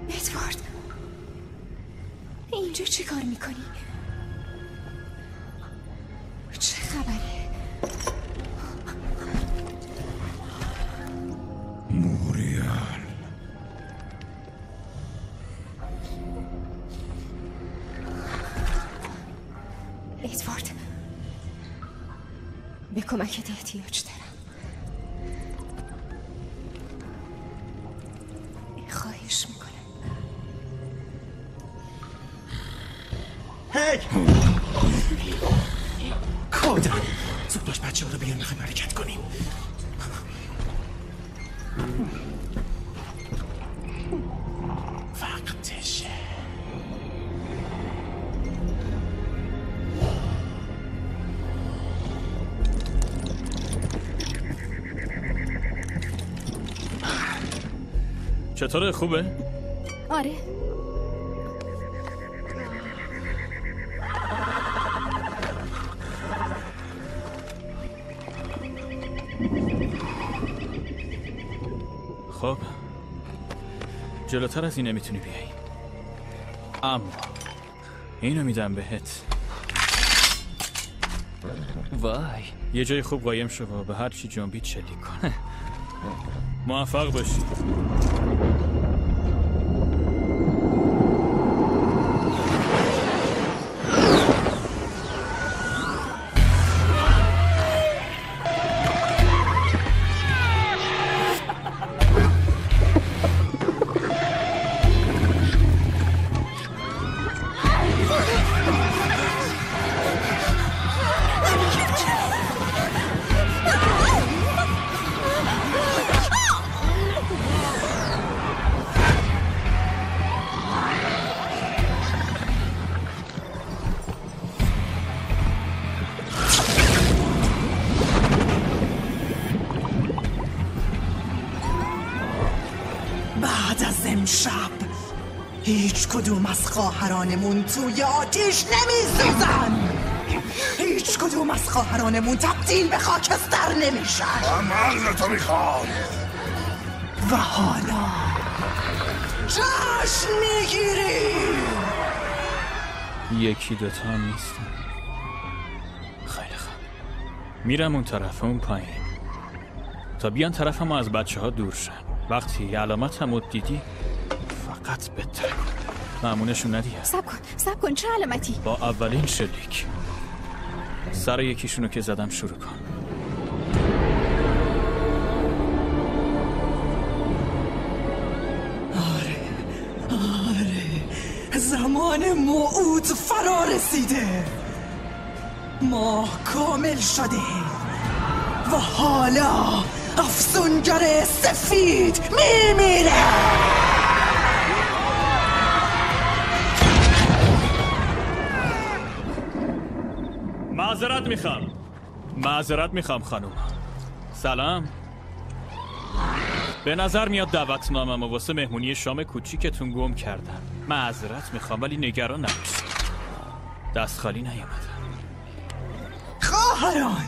ادوارد اینجا چی کار میکنی؟ چه خبره؟ موریان ادوارد به کمکت احتیاج دارم. خواهش میکنم. هی کودن زود باش بچه ها رو بیار میخوایم حرکت کنیم. وقتشه. چطوره خوبه؟ آره خب جلوتر از این نمیتونی بیایی، اما اینو میدم بهت. وای یه جای خوب قایم شو و به هر چی جنبید شلیک کن. موفق باشی. بعد از امشب هیچ کدوم از خواهرانمون توی آتیش نمیسوزن. هیچ کدوم از خواهرانمون تبدیل به خاکستر نمیشن. مغز تو میخوام. و حالا جشن میگیری. یکی دوتا هم نیستن. خیلی خوب، میرم اون طرف، اون پایین، تا بیان طرف ما از بچه ها دور شن. وقتی علامت هم دیدی فقط بهتر کن، معمونشون ندیه. سب کن چه علامتی؟ با اولین شلیک سر یکیشونو که زدم شروع کن. آره زمان موعود فرا رسیده. ماه کامل شده و حالا افسونگر سفید میمیره. معذرت میخوام خانوم. سلام. به نظر میاد دعوتنامه‌مو واسه مهمونی شام کوچیکتون گم کردم. معذرت میخوام ولی نگران نباشید، دست خالی نیومدم. خواهران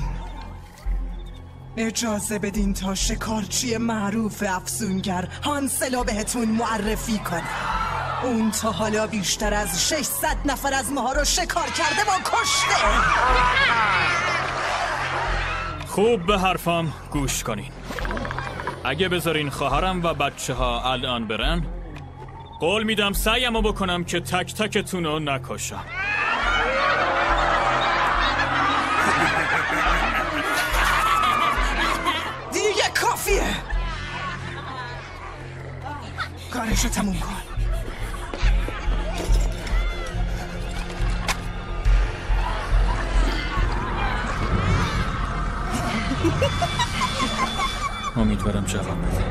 اجازه بدین تا شکارچی معروف افسونگر هانسلو بهتون معرفی کنه. اون تا حالا بیشتر از 600 نفر از ماها رو شکار کرده و کشته. خوب به حرفام گوش کنین. اگه بذارین خواهرم و بچه ها الان برن، قول میدم سعیمو بکنم که تک تکتون رو نکشم. دیگه کافیه. کارشو تموم کن. امیدوارم جواب بده.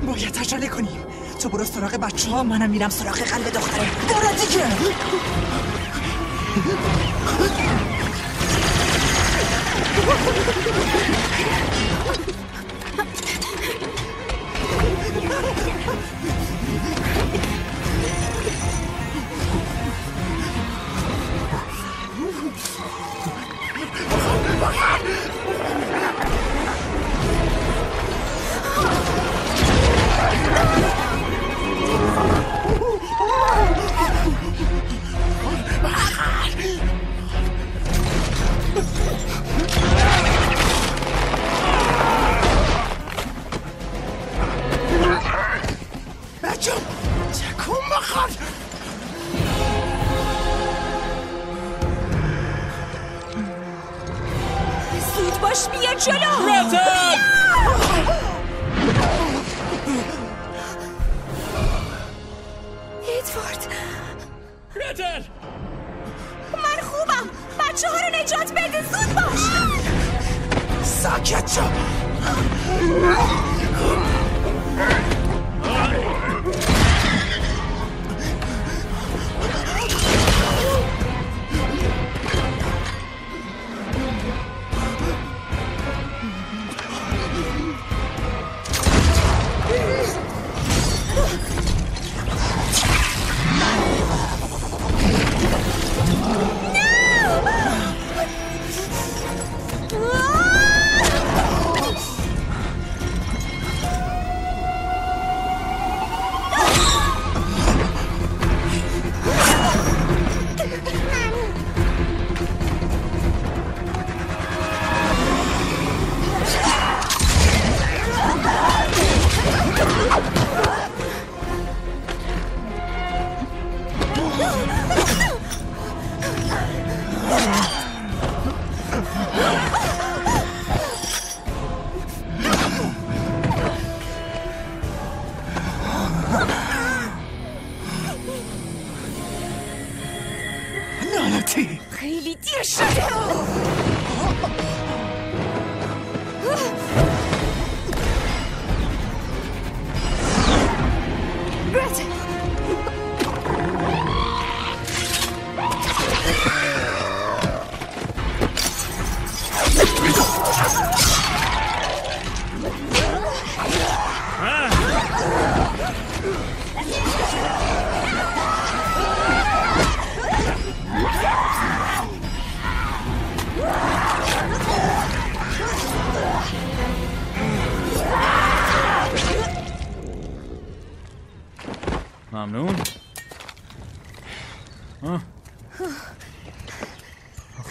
باید عجله کنیم. تو برو سراغ بچه ها، منم میرم سراغ قلب دختره. برو دیگه. بچه تکون بخور. زود باش بیا جلو. رتل! ادوارد. رتل! من خوبم. بچه ها رو نجات بده. زود باش. ساکت شو.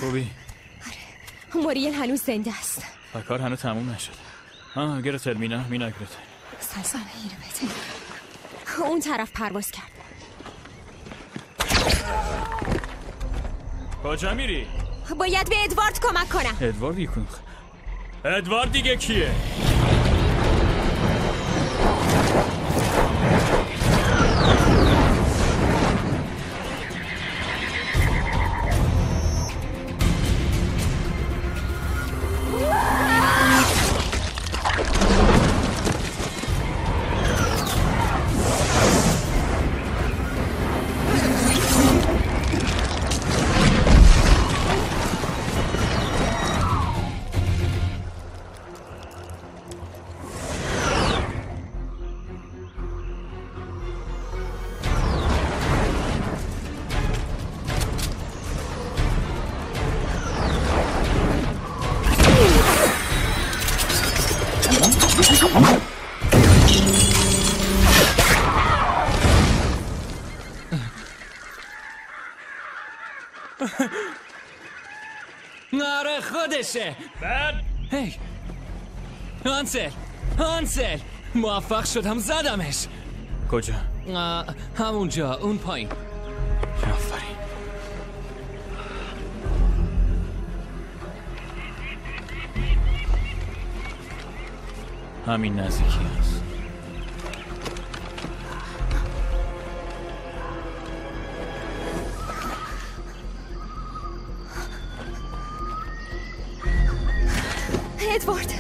خوبی؟ موریل هنوز زنده است. و کار هنوز تموم نشده. گرتل مینا گرتل. سلسانه ایره بده. اون طرف پرواز کرد. کجا میری؟ باید به ادوارد کمک کنم. ادوارد یکون. ادوارد دیگه کیه؟ ناره خودشه. بعد هی هانسل موفق شدم زدمش. کجا؟ همونجا اون پایین. آفرین. همین نزدیکی هست. ادوارد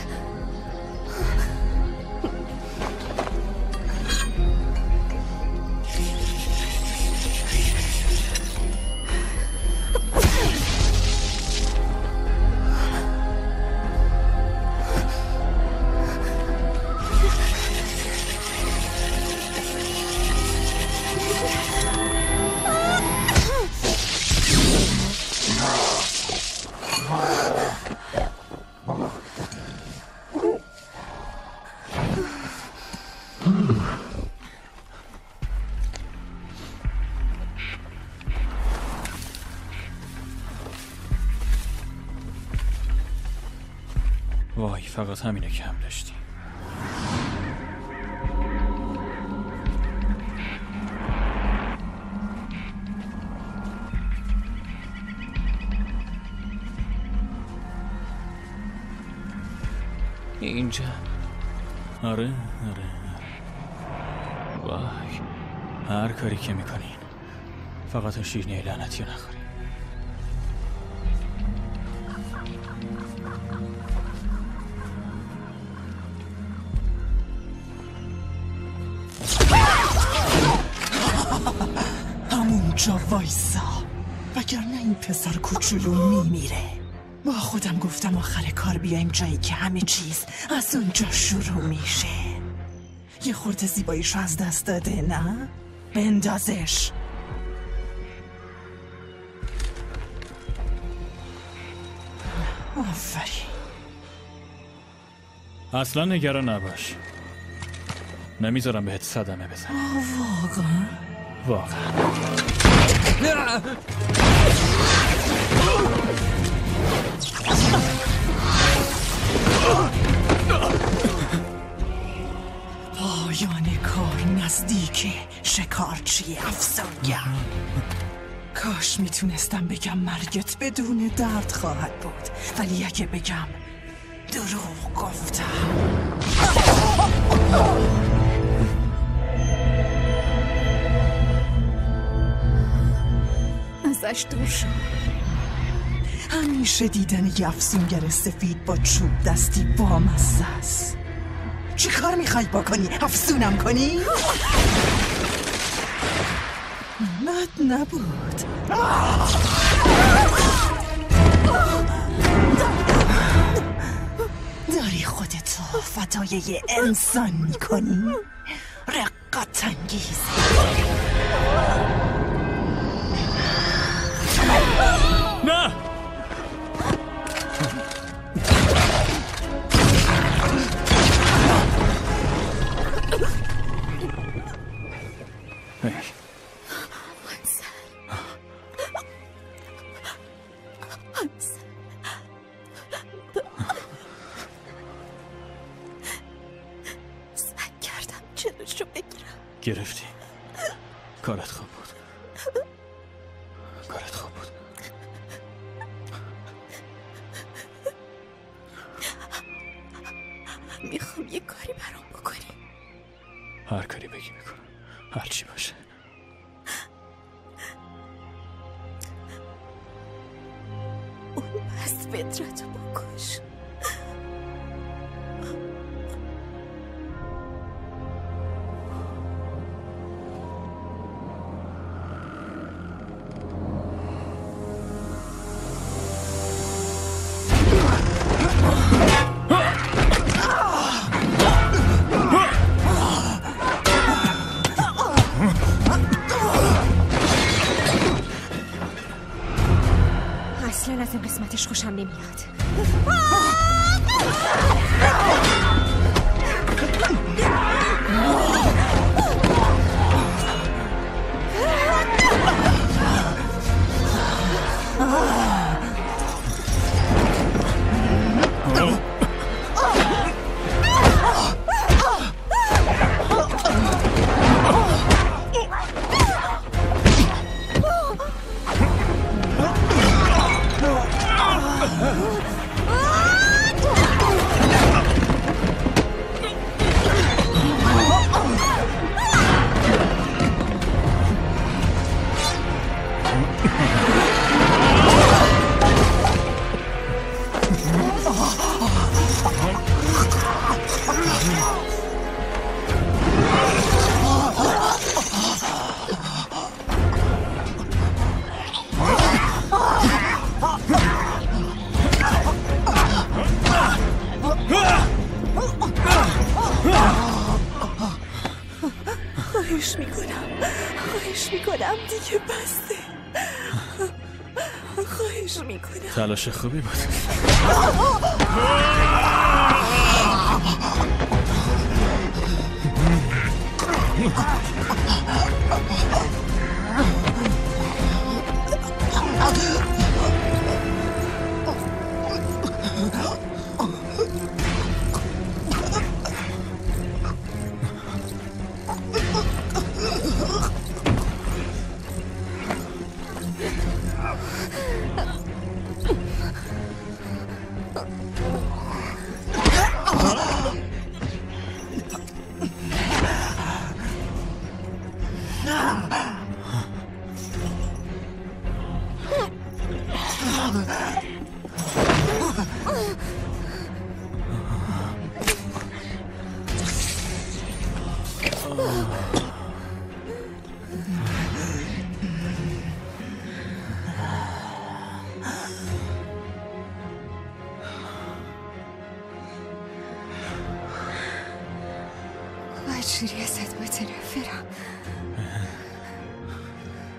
وای فقط همینه کم داشتی. اینجا. آره وای هر کاری که میکنین فقط اون شیرینی لعنتی رو نخوری. همونجا وایسا وگرنه این پسر کوچولو میمیره. با خودم گفتم آخر کار بیایم جایی که همه چیز از اونجا شروع میشه. یه خورده زیباییشو از دست داده نه؟ بندازش. آفرین. اصلا نگران نباش، نمیذارم بهت صدمه بزن. واقعا پایان کار نزدیک شکارچی افسانگر. کاش میتونستم بگم مرگت بدون درد خواهد بود، ولی اگه بگم دروغ گفتم. ازش دور شو. همیشه دیدن یه افسونگر سفید با چوب دستی بامزه است. چی کار میخوای بکنی؟ افسونم کنی؟ بد نبود. داری خودتو فدای یه انسان میکنی؟ رقت انگیز. نه گرفتی. کارت خوب بود. کارت خوب بود. میخوام یه کاری برام بکنی. هر کاری بگی میکنم. هر چی باشه. اون پس فطرتو بکش. اصلا از این قسمتش خوشم نمیاد. خواهش میکنم دیگه بسته. خواهش میکنم. تلاش خوبی بود. چجوری ازت متنفرم.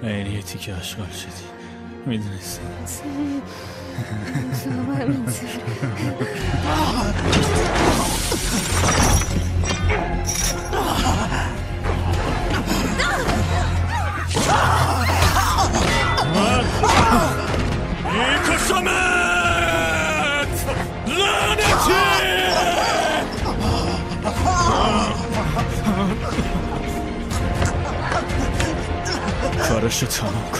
اینی یه تیکه اشغال شدی. میدونستی تو هم همینطور. میکشمت لعنتی. کارشو تمام کن.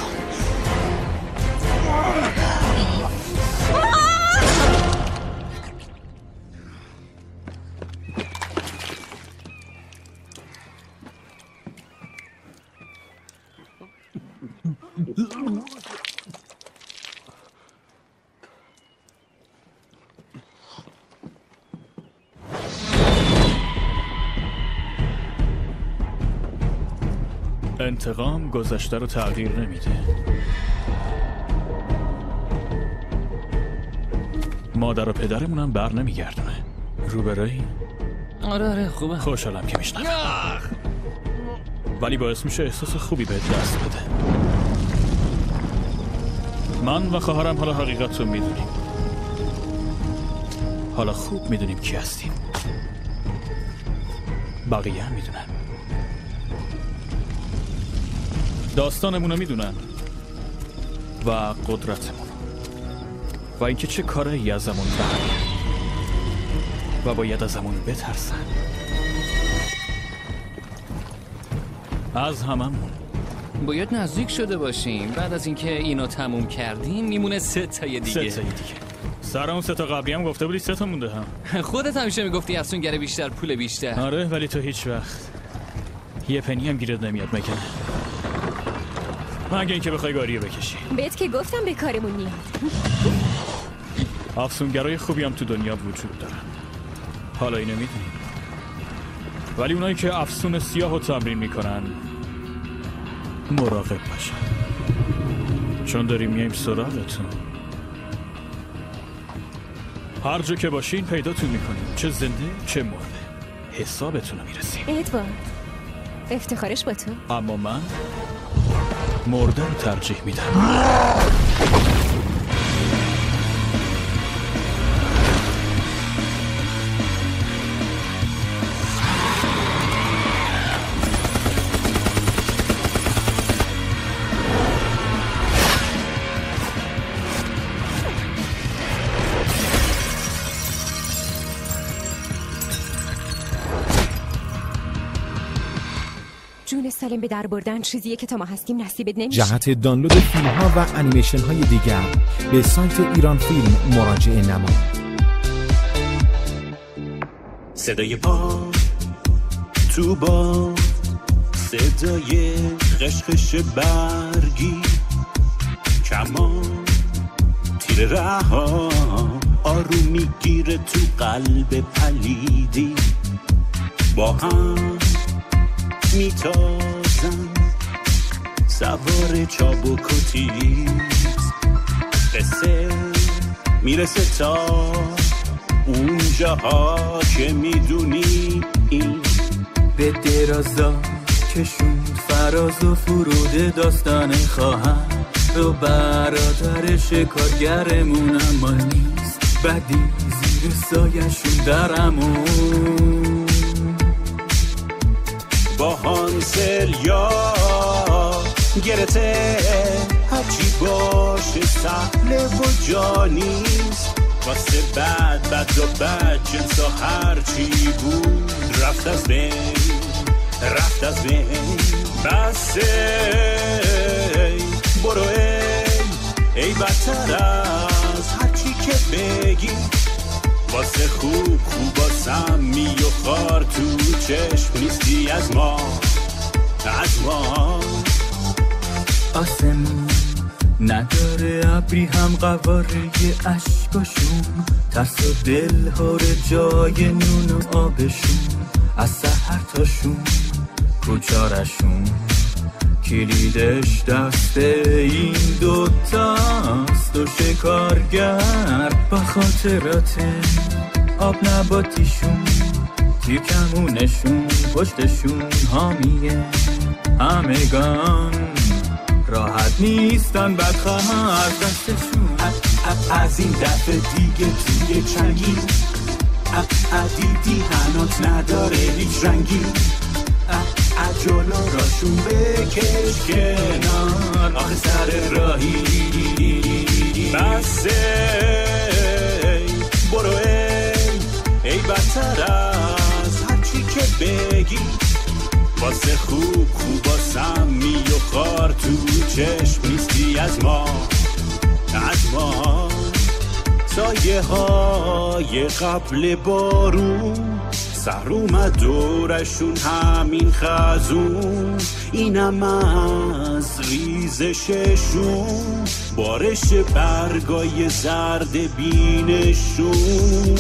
انتقام گذشته رو تغییر نمیده. مادر و پدرمونم بر نمیگردونه. روبرایی؟ آره خوبه. خوشحالم که میشنم. ولی باعث میشه احساس خوبی بهت دست بده. من و خواهرم حالا حقیقت رو میدونیم. حالا خوب میدونیم کی هستیم. بقیه هم میدونن. داستانمون رو میدونن و قدرتمون و اینکه چه کاری ازمون برمیاد و باید ازمون بترسن. از هممون. باید نزدیک شده باشیم. بعد از اینکه اینو تموم کردیم میمونه 3 تای دیگه. 3 تای دیگه. سر اون 3 تا قبلی هم گفته بودی 3 تا مونده هم. خودت همیشه میگفتی افسونگر بیشتر پول بیشتر. آره ولی تو هیچ وقت یه پنی هم گیرت نمیاد مگه؟ مگه اینکه بخوای گاریو بکشی. بهت که گفتم به کارمون میاد. افسونگرای خوبی هم تو دنیا وجود دارن. حالا اینو میدونی. ولی اونایی که افسون سیاهو تمرین میکنن مراقب باشن، چون داریم میایم سراغتون. هر جا که باشین پیداتون میکنیم، چه زنده چه مرده. حسابتون رو میرسیم. ادوارد افتخارش با تو. اما من مرده رو ترجیح میدم. جون سالم به در بردن چیزیه که تا ما هستیم نصیبت نمیشه. جهت دانلود فیلم ها و انیمیشن های دیگر به سایت ایران فیلم مراجعه نما. صدای پا تو با صدای خشخش برگی، کمان تیر رها آروم میگیره تو قلب پلیدی، با هم میتازم سوار چابک و تیز، قصه میرسه تا اون جاها که میدونی این به درازا کشوند فراز و فرود داستان خواهر و برادر شکارگرمون اما نیست بدی زیر سایشون درمون با هانسل یا گرته هرچی باشه سهله و جانیست، واسه بد و بد جنسا هرچی بود رفت از بین بسه برو ای بدتر از هرچی که بگی، واسه خوب سمی و خار تو چشم نیستی از ما آسمون نداره ابری هم قواره اشکاشون، ترس و دل هاره جای نون و آبشون، از سحر تاشون کوچارشون کلیدش دست این دوتاست و شکارگر با خاطرات آب نباتیشون توی کمونشون پشتشون حامیه همگان راحت نیستن بدخواه از دستشون از این دفعه دیگه توی چنگی دیدی هنوز نداره هیچ رنگی جلو راشون بکش کنار آخه سر راهی بسه برو ای بدتر از هرچی که بگی، واسه خوب سمی و خار تو چشم نیستی از ما سایه های قبل بارون سر اومد دورشون همین خزون، اینم از ریزششون بارش برگای زرد بینشون